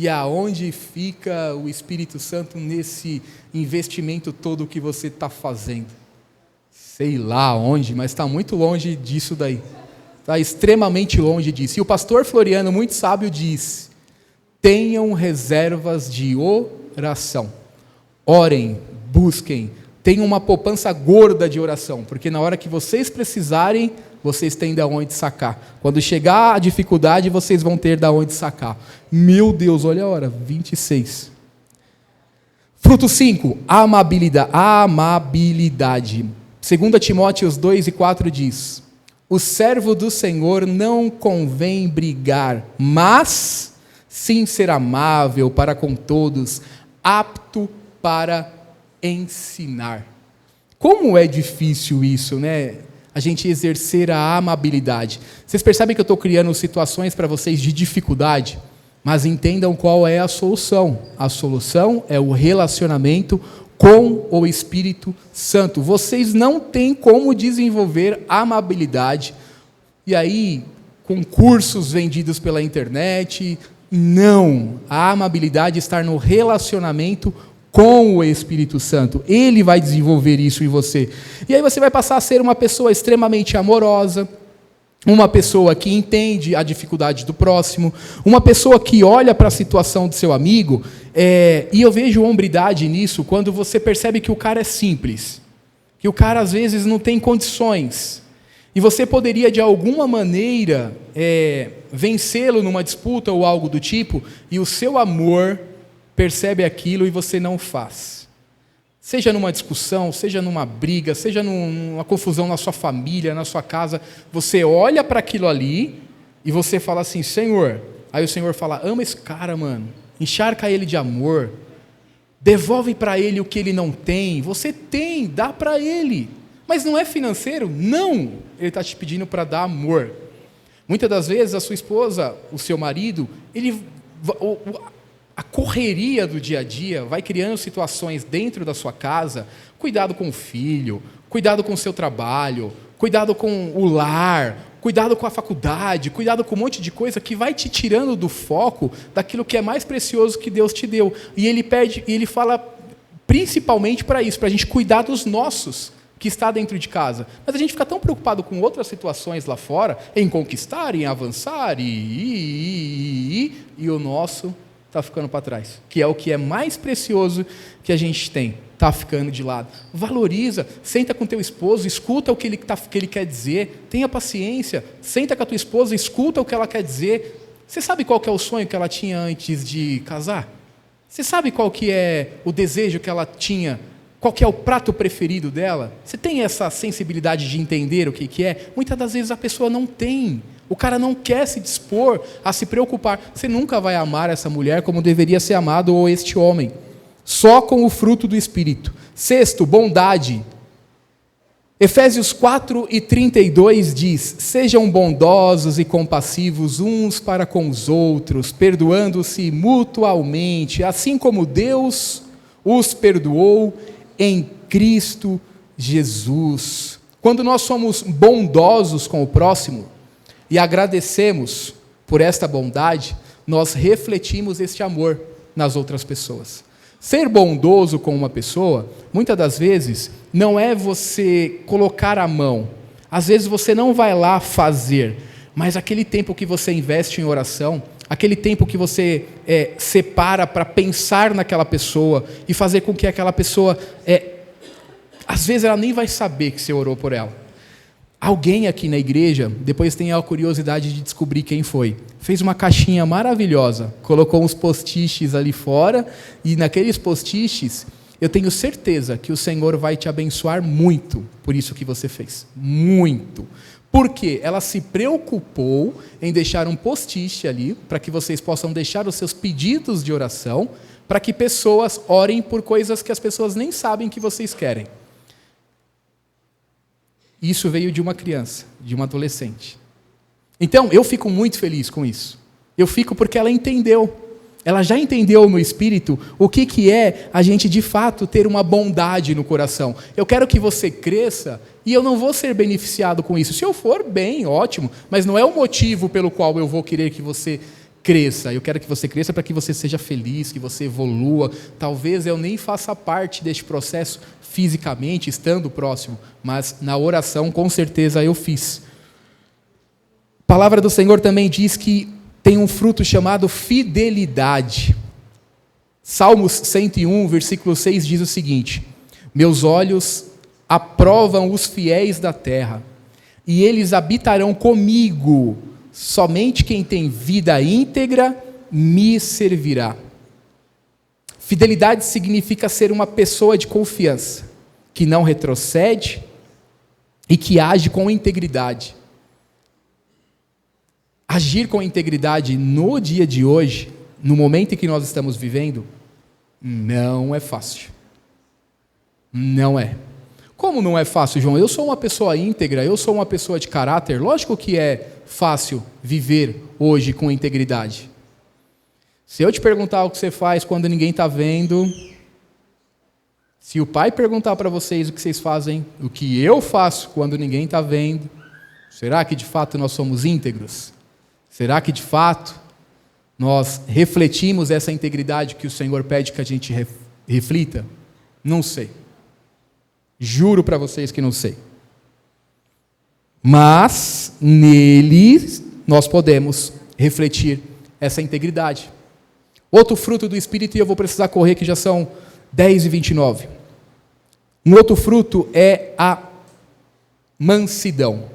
aonde fica o Espírito Santo nesse investimento todo que você está fazendo? Sei lá onde, mas está muito longe disso daí. Está extremamente longe disso. E o pastor Floriano, muito sábio, diz: tenham reservas de oração. Orem, busquem, tenham uma poupança gorda de oração, porque na hora que vocês precisarem, vocês têm de onde sacar. Quando chegar a dificuldade, vocês vão ter de onde sacar. Meu Deus, olha a hora, 26. Fruto 5, amabilidade. 2 Timóteo 2:4 diz: o servo do Senhor não convém brigar, mas sim ser amável para com todos, apto para ensinar. Como é difícil isso, né? A gente exercer a amabilidade. Vocês percebem que eu estou criando situações para vocês de dificuldade, mas entendam qual é a solução. A solução é o relacionamento com o Espírito Santo. Vocês não têm como desenvolver amabilidade, e aí, com cursos vendidos pela internet, não. A amabilidade está no relacionamento com o Espírito Santo. Ele vai desenvolver isso em você. E aí você vai passar a ser uma pessoa extremamente amorosa, uma pessoa que entende a dificuldade do próximo, uma pessoa que olha para a situação do seu amigo, e eu vejo hombridade nisso quando você percebe que o cara é simples, que o cara às vezes não tem condições, e você poderia de alguma maneira vencê-lo numa disputa ou algo do tipo, e o seu amor percebe aquilo e você não faz. Seja numa discussão, seja numa briga, seja numa confusão na sua família, na sua casa, você olha para aquilo ali e você fala assim: Senhor, aí o Senhor fala: ama esse cara, mano, encharca ele de amor, devolve para ele o que ele não tem. Você tem, dá para ele, mas não é financeiro? Não, ele está te pedindo para dar amor. Muitas das vezes a sua esposa, o seu marido, a correria do dia a dia vai criando situações dentro da sua casa, cuidado com o filho, cuidado com o seu trabalho, cuidado com o lar, cuidado com a faculdade, cuidado com um monte de coisa que vai te tirando do foco daquilo que é mais precioso que Deus te deu. E ele fala principalmente para isso, para a gente cuidar dos nossos, que está dentro de casa. Mas a gente fica tão preocupado com outras situações lá fora, em conquistar, em avançar, e o nosso está ficando para trás, que é o que é mais precioso que a gente tem, está ficando de lado. Valoriza, senta com teu esposo, escuta o que ele quer dizer, tenha paciência, senta com a tua esposa, escuta o que ela quer dizer. Você sabe qual que é o sonho que ela tinha antes de casar? Você sabe qual que é o desejo que ela tinha? Qual que é o prato preferido dela? Você tem essa sensibilidade de entender o que é? Muitas das vezes a pessoa não tem. O cara não quer se dispor a se preocupar. Você nunca vai amar essa mulher como deveria ser amado ou este homem. Só com o fruto do Espírito. 6, bondade. Efésios 4:32 diz: sejam bondosos e compassivos uns para com os outros, perdoando-se mutualmente, assim como Deus os perdoou em Cristo Jesus. Quando nós somos bondosos com o próximo, e agradecemos por esta bondade, nós refletimos este amor nas outras pessoas. Ser bondoso com uma pessoa, muitas das vezes, não é você colocar a mão. Às vezes você não vai lá fazer, mas aquele tempo que você investe em oração, aquele tempo que você separa para pensar naquela pessoa e fazer com que aquela pessoa, às vezes ela nem vai saber que você orou por ela. Alguém aqui na igreja, depois tem a curiosidade de descobrir quem foi, fez uma caixinha maravilhosa, colocou uns post-its ali fora, e naqueles post-its, eu tenho certeza que o Senhor vai te abençoar muito por isso que você fez. Muito. Porque ela se preocupou em deixar um post-it ali, para que vocês possam deixar os seus pedidos de oração, para que pessoas orem por coisas que as pessoas nem sabem que vocês querem. Isso veio de uma criança, de uma adolescente. Então, eu fico muito feliz com isso. Eu fico porque ela entendeu. Ela já entendeu no espírito o que é a gente de fato ter uma bondade no coração. Eu quero que você cresça e eu não vou ser beneficiado com isso. Se eu for, bem, ótimo, mas não é o motivo pelo qual eu vou querer que você cresça. Eu quero que você cresça para que você seja feliz, que você evolua. Talvez eu nem faça parte deste processo fisicamente, estando próximo, mas na oração com certeza eu fiz. A palavra do Senhor também diz que tem um fruto chamado fidelidade. Salmos 101, versículo 6 diz o seguinte: meus olhos aprovam os fiéis da terra, e eles habitarão comigo. Somente quem tem vida íntegra me servirá. Fidelidade significa ser uma pessoa de confiança, que não retrocede e que age com integridade. Agir com integridade no dia de hoje, no momento em que nós estamos vivendo, não é fácil. Não é. Como não é fácil, João? Eu sou uma pessoa íntegra, eu sou uma pessoa de caráter. Lógico que é fácil viver hoje com integridade. Se eu te perguntar o que você faz quando ninguém está vendo, se o pai perguntar para vocês o que vocês fazem, o que eu faço quando ninguém está vendo, será que de fato nós somos íntegros? Será que de fato nós refletimos essa integridade que o Senhor pede que a gente reflita? Não sei. Juro para vocês que não sei. Mas nele nós podemos refletir essa integridade. Outro fruto do Espírito, e eu vou precisar correr que já são 10:29. Um outro fruto é a mansidão.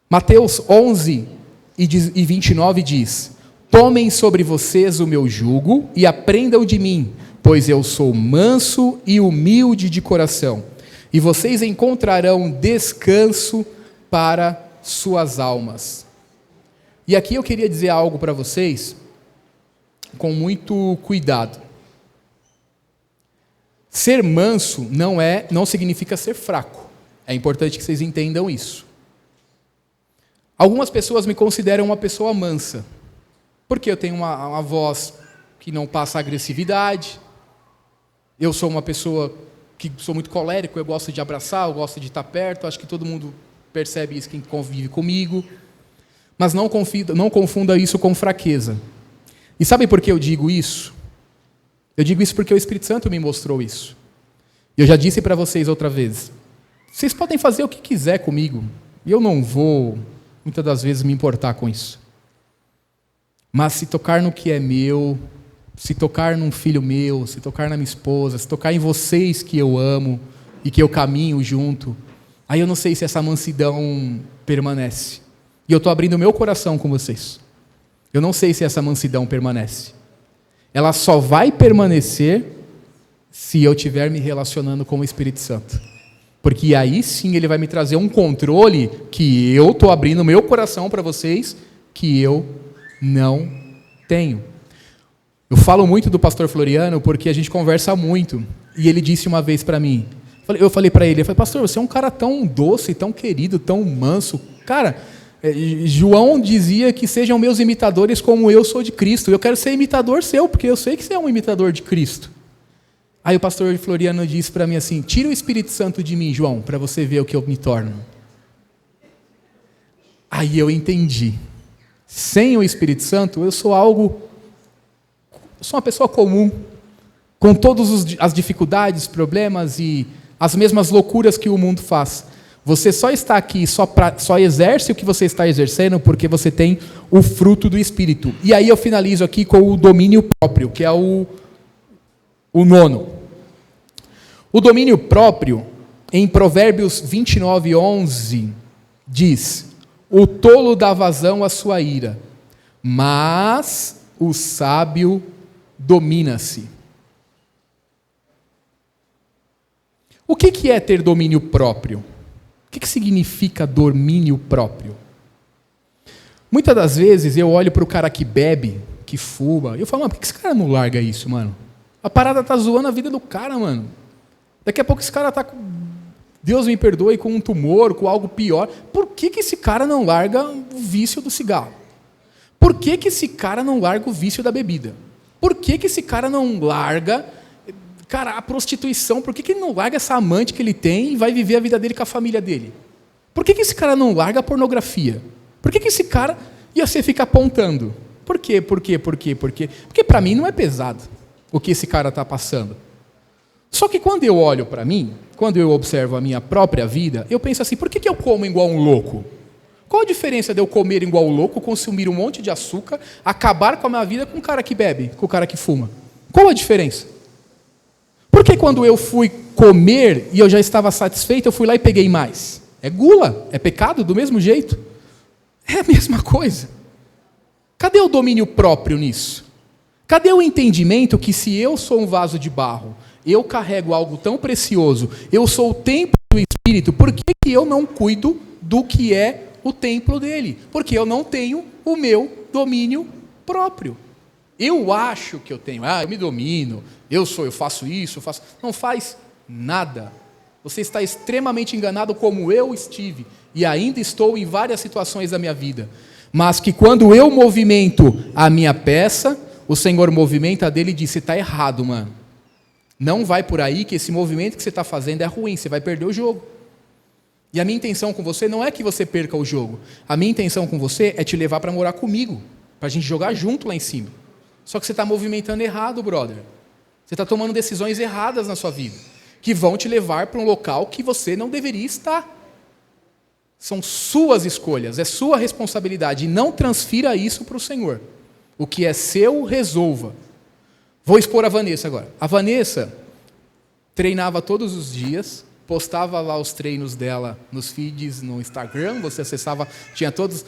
Mateus 11:29 diz: tomem sobre vocês o meu jugo e aprendam de mim, pois eu sou manso e humilde de coração, e vocês encontrarão descanso para suas almas. E aqui eu queria dizer algo para vocês, com muito cuidado. Ser manso não significa ser fraco. É importante que vocês entendam isso. Algumas pessoas me consideram uma pessoa mansa, porque eu tenho uma voz que não passa agressividade. Eu sou uma pessoa que sou muito colérico, eu gosto de abraçar, eu gosto de estar perto, acho que todo mundo percebe isso, quem convive comigo. Mas não confunda isso com fraqueza. E sabe por que eu digo isso? Eu digo isso porque o Espírito Santo me mostrou isso. Eu já disse para vocês outra vez, vocês podem fazer o que quiser comigo, e eu não vou, muitas das vezes, me importar com isso. Mas se tocar no que é meu, se tocar num filho meu, se tocar na minha esposa, se tocar em vocês que eu amo e que eu caminho junto, aí eu não sei se essa mansidão permanece. E eu estou abrindo o meu coração com vocês. Eu não sei se essa mansidão permanece. Ela só vai permanecer se eu estiver me relacionando com o Espírito Santo. Porque aí sim ele vai me trazer um controle que eu estou abrindo o meu coração para vocês, que eu não tenho. Eu falo muito do pastor Floriano porque a gente conversa muito. E ele disse uma vez para mim, eu falei para ele, pastor, você é um cara tão doce, tão querido, tão manso. Cara, João dizia que sejam meus imitadores como eu sou de Cristo. Eu quero ser imitador seu, porque eu sei que você é um imitador de Cristo. Aí o pastor Floriano disse para mim assim, tira o Espírito Santo de mim, João, para você ver o que eu me torno. Aí eu entendi. Sem o Espírito Santo, eu sou uma pessoa comum, com todas as dificuldades, problemas e as mesmas loucuras que o mundo faz. Você só está aqui, só exerce o que você está exercendo porque você tem o fruto do Espírito. E aí eu finalizo aqui com o domínio próprio, que é o nono. O domínio próprio, em Provérbios 29:11, diz: o tolo dá vazão à sua ira, mas o sábio domina-se. O que é ter domínio próprio? O que significa domínio próprio? Muitas das vezes eu olho para o cara que bebe, que fuma, e eu falo, mano, por que esse cara não larga isso, mano? A parada tá zoando a vida do cara, mano. Daqui a pouco esse cara tá com, Deus me perdoe, com um tumor, com algo pior. Por que esse cara não larga o vício do cigarro? Por que esse cara não larga o vício da bebida? Por que esse cara não larga, cara, a prostituição? Por que ele não larga essa amante que ele tem e vai viver a vida dele com a família dele? Por que esse cara não larga a pornografia? Por que esse cara... E você fica apontando. Por quê? Porque para mim não é pesado o que esse cara está passando. Só que quando eu olho para mim, quando eu observo a minha própria vida, eu penso assim, por que eu como igual um louco? Qual a diferença de eu comer igual um louco, consumir um monte de açúcar, acabar com a minha vida com o cara que bebe, com o cara que fuma? Qual a diferença? Porque quando eu fui comer e eu já estava satisfeito, eu fui lá e peguei mais? É gula, é pecado do mesmo jeito. É a mesma coisa. Cadê o domínio próprio nisso? Cadê o entendimento que se eu sou um vaso de barro, eu carrego algo tão precioso, eu sou o templo do Espírito, por que eu não cuido do que é o templo dele? Porque eu não tenho o meu domínio próprio. Eu acho que eu tenho, eu me domino, eu faço isso, eu faço... Não faz nada. Você está extremamente enganado como eu estive, e ainda estou em várias situações da minha vida. Mas que quando eu movimento a minha peça, o Senhor movimenta a dele e diz, você está errado, mano. Não vai por aí que esse movimento que você está fazendo é ruim, você vai perder o jogo. E a minha intenção com você não é que você perca o jogo. A minha intenção com você é te levar para morar comigo, para a gente jogar junto lá em cima. Só que você está movimentando errado, brother. Você está tomando decisões erradas na sua vida, que vão te levar para um local que você não deveria estar. São suas escolhas, é sua responsabilidade. E não transfira isso para o Senhor. O que é seu, resolva. Vou expor a Vanessa agora. A Vanessa treinava todos os dias, postava lá os treinos dela nos feeds, no Instagram, você acessava, tinha todos,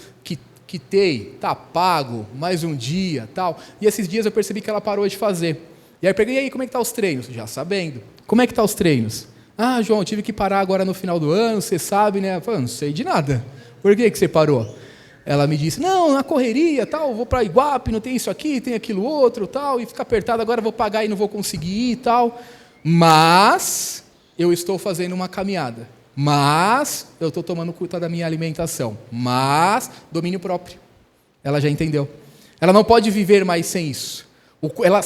quitei, tá pago, mais um dia, tal. E esses dias eu percebi que ela parou de fazer. E aí eu peguei, e aí, como é que tá os treinos? Já sabendo. Como é que tá os treinos? Ah, João, eu tive que parar agora no final do ano, você sabe, né? Eu falei, não sei de nada. Por que você parou? Ela me disse, não, na correria, tal, vou para Iguape, não tem isso aqui, tem aquilo outro, tal, e fica apertado, agora vou pagar e não vou conseguir ir, tal. Mas eu estou fazendo uma caminhada. Mas eu estou tomando conta da minha alimentação. Mas domínio próprio. Ela já entendeu. Ela não pode viver mais sem isso.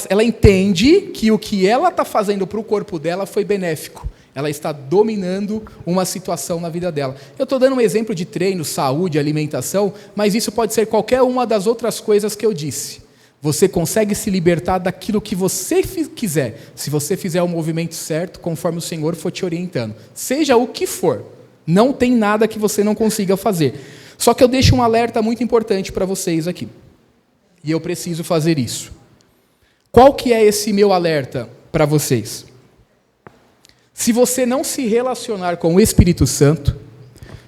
Ela entende que o que ela está fazendo para o corpo dela foi benéfico. Ela está dominando uma situação na vida dela. Eu estou dando um exemplo de treino, saúde, alimentação, mas isso pode ser qualquer uma das outras coisas que eu disse. Você consegue se libertar daquilo que você quiser, se você fizer o movimento certo, conforme o Senhor for te orientando. Seja o que for, não tem nada que você não consiga fazer. Só que eu deixo um alerta muito importante para vocês aqui. E eu preciso fazer isso. Qual que é esse meu alerta para vocês? Se você não se relacionar com o Espírito Santo,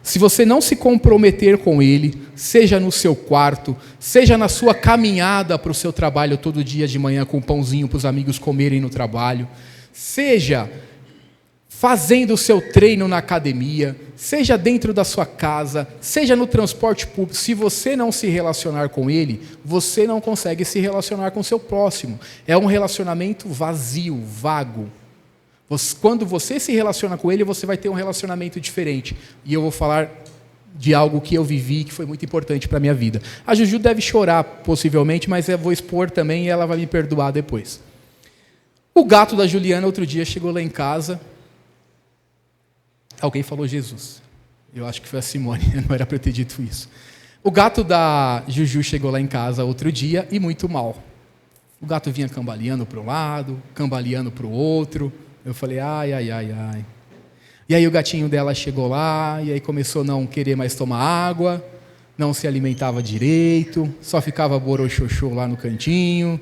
se você não se comprometer com Ele, seja no seu quarto, seja na sua caminhada para o seu trabalho todo dia de manhã com um pãozinho para os amigos comerem no trabalho, seja fazendo o seu treino na academia, seja dentro da sua casa, seja no transporte público, se você não se relacionar com Ele, você não consegue se relacionar com o seu próximo. É um relacionamento vazio, vago. Quando você se relaciona com Ele, você vai ter um relacionamento diferente. E eu vou falar de algo que eu vivi, que foi muito importante para a minha vida. A Juju deve chorar, possivelmente, mas eu vou expor também e ela vai me perdoar depois. O gato da Juliana, outro dia, chegou lá em casa. Alguém falou Jesus. Eu acho que foi a Simone, não era para eu ter dito isso. O gato da Juju chegou lá em casa outro dia e muito mal. O gato vinha cambaleando para um lado, cambaleando para o outro. Eu falei, ai. E aí o gatinho dela chegou lá, e aí começou a não querer mais tomar água, não se alimentava direito, só ficava boroxoxô lá no cantinho.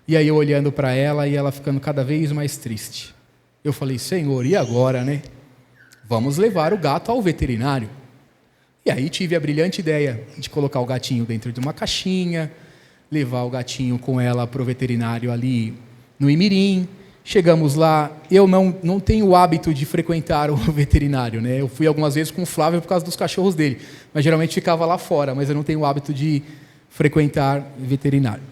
E aí eu olhando para ela e ela ficando cada vez mais triste. Eu falei, Senhor, e agora, né? Vamos levar o gato ao veterinário. E aí tive a brilhante ideia de colocar o gatinho dentro de uma caixinha, levar o gatinho com ela para o veterinário ali no Imirim. Chegamos lá, eu não tenho o hábito de frequentar o veterinário, né? Eu fui algumas vezes com o Flávio por causa dos cachorros dele, mas geralmente ficava lá fora, mas eu não tenho o hábito de frequentar veterinário.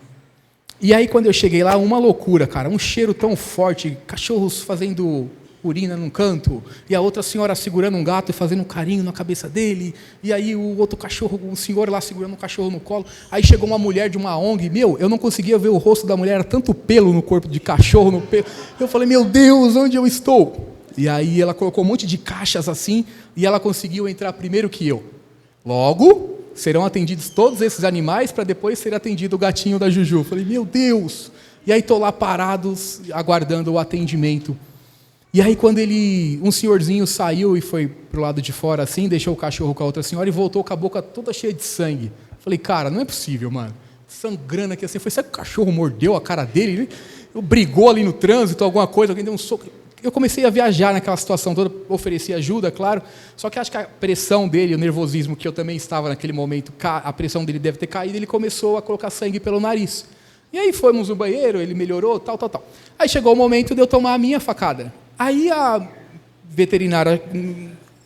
E aí quando eu cheguei lá, uma loucura, cara, um cheiro tão forte, cachorros fazendo urina num canto, e a outra senhora segurando um gato e fazendo um carinho na cabeça dele, e aí o outro cachorro, um senhor lá segurando um cachorro no colo. Aí chegou uma mulher de uma ONG, eu não conseguia ver o rosto da mulher, era tanto pelo no corpo de cachorro, no pelo. Eu falei, meu Deus, onde eu estou? E aí ela colocou um monte de caixas assim, e ela conseguiu entrar primeiro que eu. Logo, serão atendidos todos esses animais para depois ser atendido o gatinho da Juju. Eu falei, meu Deus! E aí estou lá parados, aguardando o atendimento. E aí quando um senhorzinho saiu e foi para o lado de fora assim, deixou o cachorro com a outra senhora e voltou com a boca toda cheia de sangue. Eu falei, cara, não é possível, mano. Sangrando aqui assim. Eu falei, será que o cachorro mordeu a cara dele? Ele brigou ali no trânsito, alguma coisa, alguém deu um soco. Eu comecei a viajar naquela situação toda, ofereci ajuda, claro, só que acho que a pressão dele, o nervosismo que eu também estava naquele momento, a pressão dele deve ter caído, ele começou a colocar sangue pelo nariz. E aí fomos no banheiro, ele melhorou, tal. Aí chegou o momento de eu tomar a minha facada. Aí a veterinária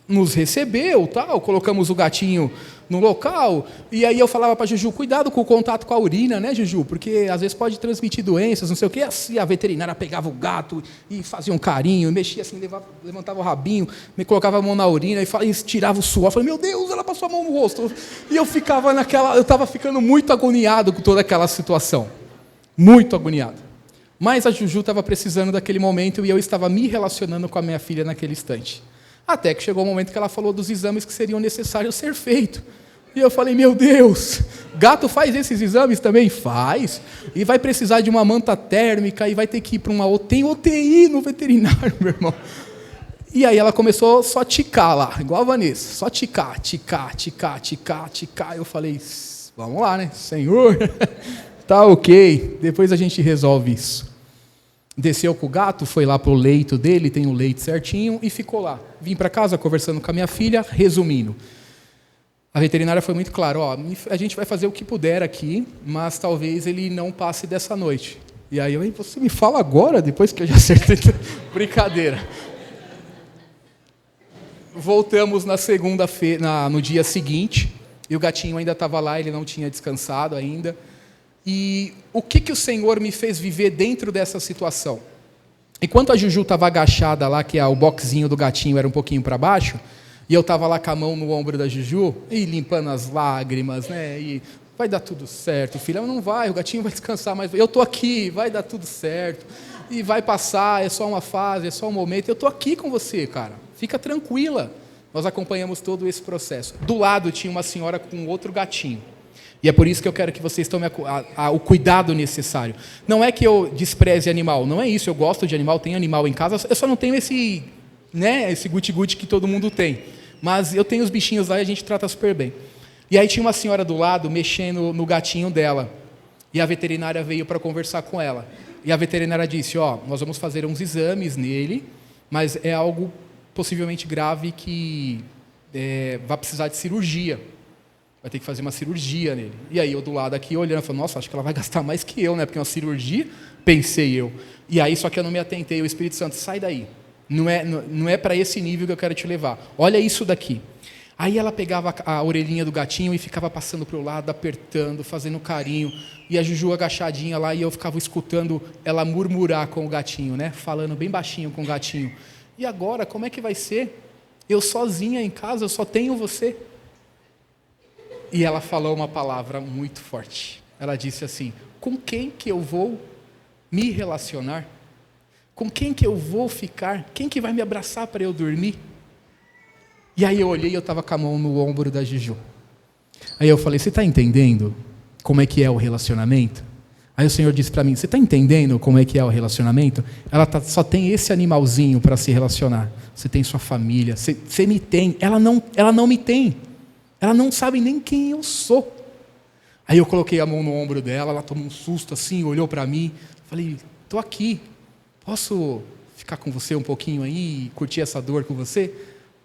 nos recebeu, tal, colocamos o gatinho no local, e aí eu falava para a Juju, cuidado com o contato com a urina, né, Juju, porque às vezes pode transmitir doenças, não sei o quê. Assim, a veterinária pegava o gato e fazia um carinho, mexia assim, levantava o rabinho, me colocava a mão na urina e tirava o suor. Eu falei, meu Deus, ela passou a mão no rosto. E eu estava ficando muito agoniado com toda aquela situação, muito agoniado. Mas a Juju estava precisando daquele momento e eu estava me relacionando com a minha filha naquele instante. Até que chegou o momento que ela falou dos exames que seriam necessários ser feitos. E eu falei, meu Deus, gato faz esses exames também? Faz. E vai precisar de uma manta térmica e vai ter que ir para uma UTI. Tem UTI no veterinário, meu irmão. E aí ela começou só a ticar lá, igual a Vanessa. Só ticar. Eu falei, vamos lá, né? Senhor, tá ok. Depois a gente resolve isso. Desceu com o gato, foi lá para o leito dele, tem o leite certinho, e ficou lá. Vim para casa conversando com a minha filha, resumindo. A veterinária foi muito clara, a gente vai fazer o que puder aqui, mas talvez ele não passe dessa noite. E aí você me fala agora, depois que eu já acertei. Brincadeira. Voltamos na segunda-feira, no dia seguinte, e o gatinho ainda estava lá, ele não tinha descansado ainda. E o que o Senhor me fez viver dentro dessa situação? Enquanto a Juju estava agachada lá, que o boxinho do gatinho era um pouquinho para baixo, e eu estava lá com a mão no ombro da Juju, e limpando as lágrimas, né? E vai dar tudo certo, filha. Não vai, o gatinho vai descansar, mas eu estou aqui, vai dar tudo certo. E vai passar, é só uma fase, é só um momento. Eu estou aqui com você, cara. Fica tranquila. Nós acompanhamos todo esse processo. Do lado tinha uma senhora com outro gatinho. E é por isso que eu quero que vocês tomem o cuidado necessário. Não é que eu despreze animal, não é isso. Eu gosto de animal, tenho animal em casa, eu só não tenho esse guti-guti que todo mundo tem. Mas eu tenho os bichinhos lá e a gente trata super bem. E aí tinha uma senhora do lado mexendo no gatinho dela. E a veterinária veio para conversar com ela. E a veterinária disse, nós vamos fazer uns exames nele, mas é algo possivelmente grave que vai precisar de cirurgia. Vai ter que fazer uma cirurgia nele. E aí eu do lado aqui olhando, falei, nossa, acho que ela vai gastar mais que eu, né? Porque uma cirurgia, pensei eu. E aí só que eu não me atentei, o Espírito Santo, sai daí. Não é para esse nível que eu quero te levar. Olha isso daqui. Aí ela pegava a orelhinha do gatinho e ficava passando para o lado, apertando, fazendo carinho. E a Juju agachadinha lá e eu ficava escutando ela murmurar com o gatinho, né? Falando bem baixinho com o gatinho. E agora, como é que vai ser? Eu sozinha em casa, eu só tenho você. E ela falou uma palavra muito forte. Ela disse assim, com quem que eu vou me relacionar? Com quem que eu vou ficar? Quem que vai me abraçar para eu dormir? E aí eu olhei e eu estava com a mão no ombro da Juju. Aí eu falei, você está entendendo como é que é o relacionamento? Aí o Senhor disse para mim, você está entendendo como é que é o relacionamento? Ela só tem esse animalzinho para se relacionar. Você tem sua família, você me tem. Ela não me tem. Ela não sabe nem quem eu sou. Aí eu coloquei a mão no ombro dela, ela tomou um susto assim, olhou para mim. Falei, estou aqui, posso ficar com você um pouquinho aí, curtir essa dor com você?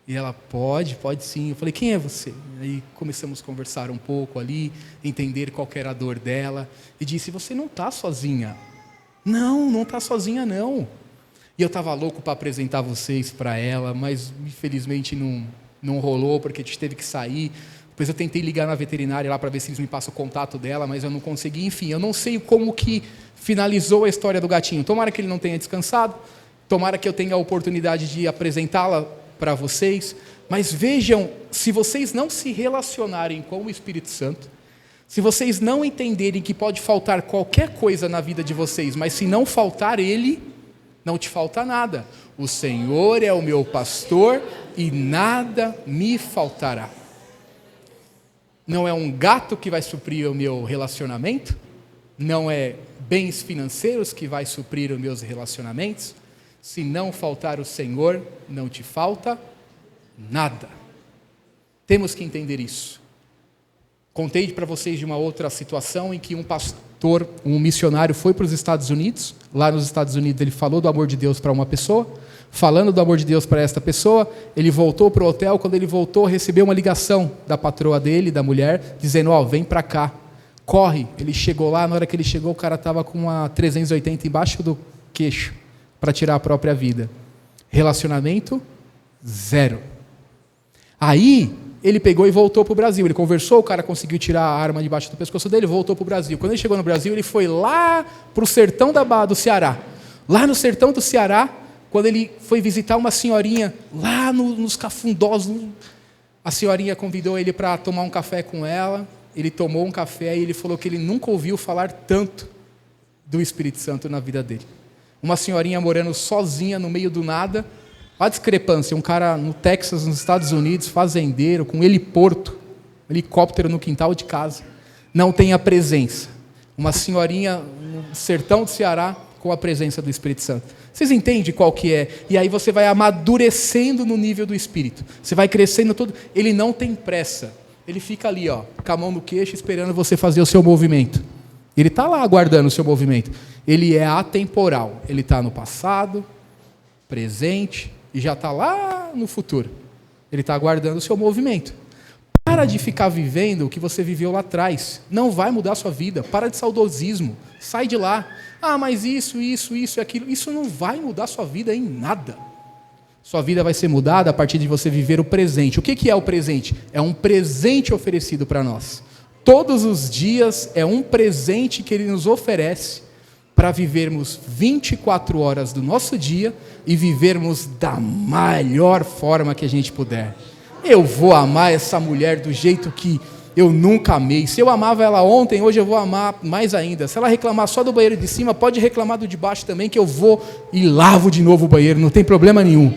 E ela, pode sim. Eu falei, quem é você? Aí começamos a conversar um pouco ali, entender qual era a dor dela. E disse, você não está sozinha. Não está sozinha não. E eu estava louco para apresentar vocês para ela, mas infelizmente não rolou, porque a gente teve que sair. Depois eu tentei ligar na veterinária lá para ver se eles me passam o contato dela, mas eu não consegui. Enfim, eu não sei como que finalizou a história do gatinho. Tomara que ele não tenha descansado, Tomara que eu tenha a oportunidade de apresentá-la para vocês, mas vejam, se vocês não se relacionarem com o Espírito Santo, se vocês não entenderem que pode faltar qualquer coisa na vida de vocês, mas se não faltar Ele, não te falta nada. O Senhor é o meu pastor e nada me faltará. Não é um gato que vai suprir o meu relacionamento, não é bens financeiros que vai suprir os meus relacionamentos. Se não faltar o Senhor, não te falta nada. Temos que entender isso. Contei para vocês de uma outra situação em que um pastor, um missionário foi para os Estados Unidos. Lá nos Estados Unidos ele falou do amor de Deus para uma pessoa. Falando do amor de Deus para esta pessoa, ele voltou para o hotel. Quando ele voltou, recebeu uma ligação da patroa dele, da mulher, dizendo: vem para cá, corre. Ele chegou lá, na hora que ele chegou, o cara estava com uma 380 embaixo do queixo, para tirar a própria vida. Relacionamento, zero. Aí, ele pegou e voltou para o Brasil. Ele conversou, o cara conseguiu tirar a arma debaixo do pescoço dele, voltou para o Brasil. Quando ele chegou no Brasil, ele foi lá para o sertão do Ceará. Lá no sertão do Ceará, quando ele foi visitar uma senhorinha, lá nos cafundós, a senhorinha convidou ele para tomar um café com ela. Ele tomou um café e ele falou que ele nunca ouviu falar tanto do Espírito Santo na vida dele. Uma senhorinha morando sozinha no meio do nada. Olha a discrepância, um cara no Texas, nos Estados Unidos, fazendeiro, com heliporto, helicóptero no quintal de casa. Não tem a presença. Uma senhorinha no sertão do Ceará com a presença do Espírito Santo. Vocês entendem qual que é? E aí você vai amadurecendo no nível do Espírito. Você vai crescendo todo. Ele não tem pressa. Ele fica ali, com a mão no queixo, esperando você fazer o seu movimento. Ele está lá aguardando o seu movimento. Ele é atemporal. Ele está no passado, presente e já está lá no futuro. Ele está aguardando o seu movimento. Para de ficar vivendo o que você viveu lá atrás. Não vai mudar a sua vida. Para de saudosismo. Sai de lá. Mas isso e aquilo. Isso não vai mudar a sua vida em nada. Sua vida vai ser mudada a partir de você viver o presente. O que é o presente? É um presente oferecido para nós. Todos os dias é um presente que Ele nos oferece para vivermos 24 horas do nosso dia e vivermos da melhor forma que a gente puder. Eu vou amar essa mulher do jeito que eu nunca amei. Se eu amava ela ontem, hoje eu vou amar mais ainda. Se ela reclamar só do banheiro de cima, pode reclamar do de baixo também, que eu vou e lavo de novo o banheiro, não tem problema nenhum.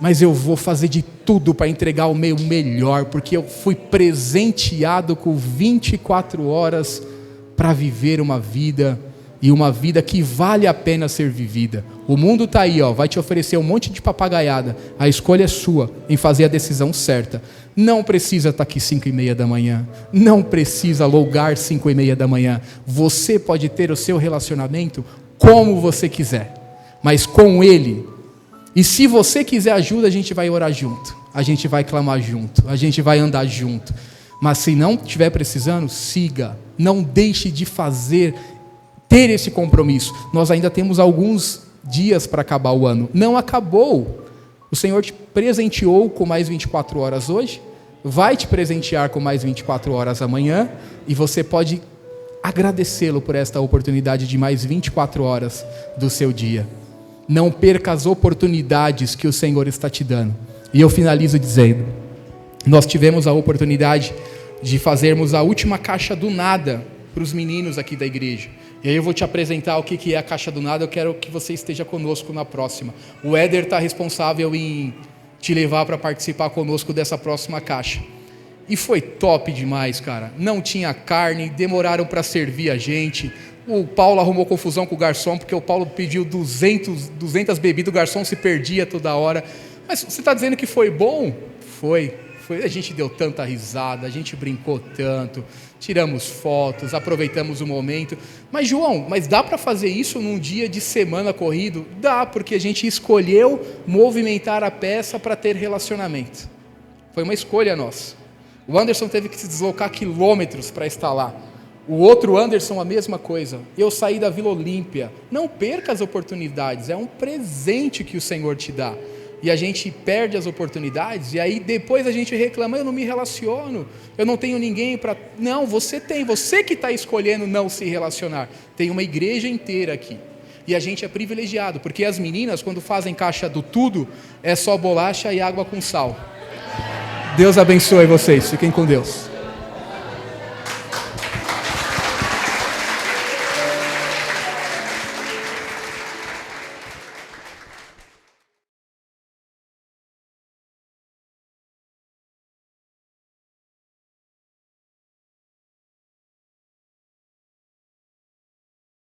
Mas eu vou fazer de tudo para entregar o meu melhor, porque eu fui presenteado com 24 horas para viver uma vida, e uma vida que vale a pena ser vivida. O mundo está aí, vai te oferecer um monte de papagaiada. A escolha é sua em fazer a decisão certa. Não precisa estar aqui 5:30 da manhã. Não precisa logar 5:30 da manhã. Você pode ter o seu relacionamento como você quiser, mas com Ele. E se você quiser ajuda, a gente vai orar junto. A gente vai clamar junto. A gente vai andar junto. Mas se não estiver precisando, siga. Não deixe de ter esse compromisso. Nós ainda temos alguns dias para acabar o ano. Não acabou. O Senhor te presenteou com mais 24 horas hoje, vai te presentear com mais 24 horas amanhã, e você pode agradecê-lo por esta oportunidade de mais 24 horas do seu dia. Não perca as oportunidades que o Senhor está te dando. E eu finalizo dizendo, nós tivemos a oportunidade de fazermos a última caixa do nada para os meninos aqui da igreja. E aí eu vou te apresentar o que é a Caixa do Nada. Eu quero que você esteja conosco na próxima. O Éder está responsável em te levar para participar conosco dessa próxima caixa. E foi top demais, cara. Não tinha carne, demoraram para servir a gente. O Paulo arrumou confusão com o garçom, porque o Paulo pediu 200 bebidas, o garçom se perdia toda hora. Mas você está dizendo que foi bom? Foi. A gente deu tanta risada, a gente brincou tanto, tiramos fotos, aproveitamos o momento. Mas João, dá para fazer isso num dia de semana corrido? Dá, porque a gente escolheu movimentar a peça para ter relacionamento. Foi uma escolha nossa. O Anderson teve que se deslocar quilômetros para estar lá. O outro Anderson, a mesma coisa. Eu saí da Vila Olímpia. Não perca as oportunidades, é um presente que o Senhor te dá. E a gente perde as oportunidades, e aí depois a gente reclama, eu não me relaciono, eu não tenho ninguém para... Não, você tem, você que está escolhendo não se relacionar. Tem uma igreja inteira aqui. e a gente é privilegiado, porque as meninas, quando fazem caixa do tudo, é só bolacha e água com sal. Deus abençoe vocês, fiquem com Deus.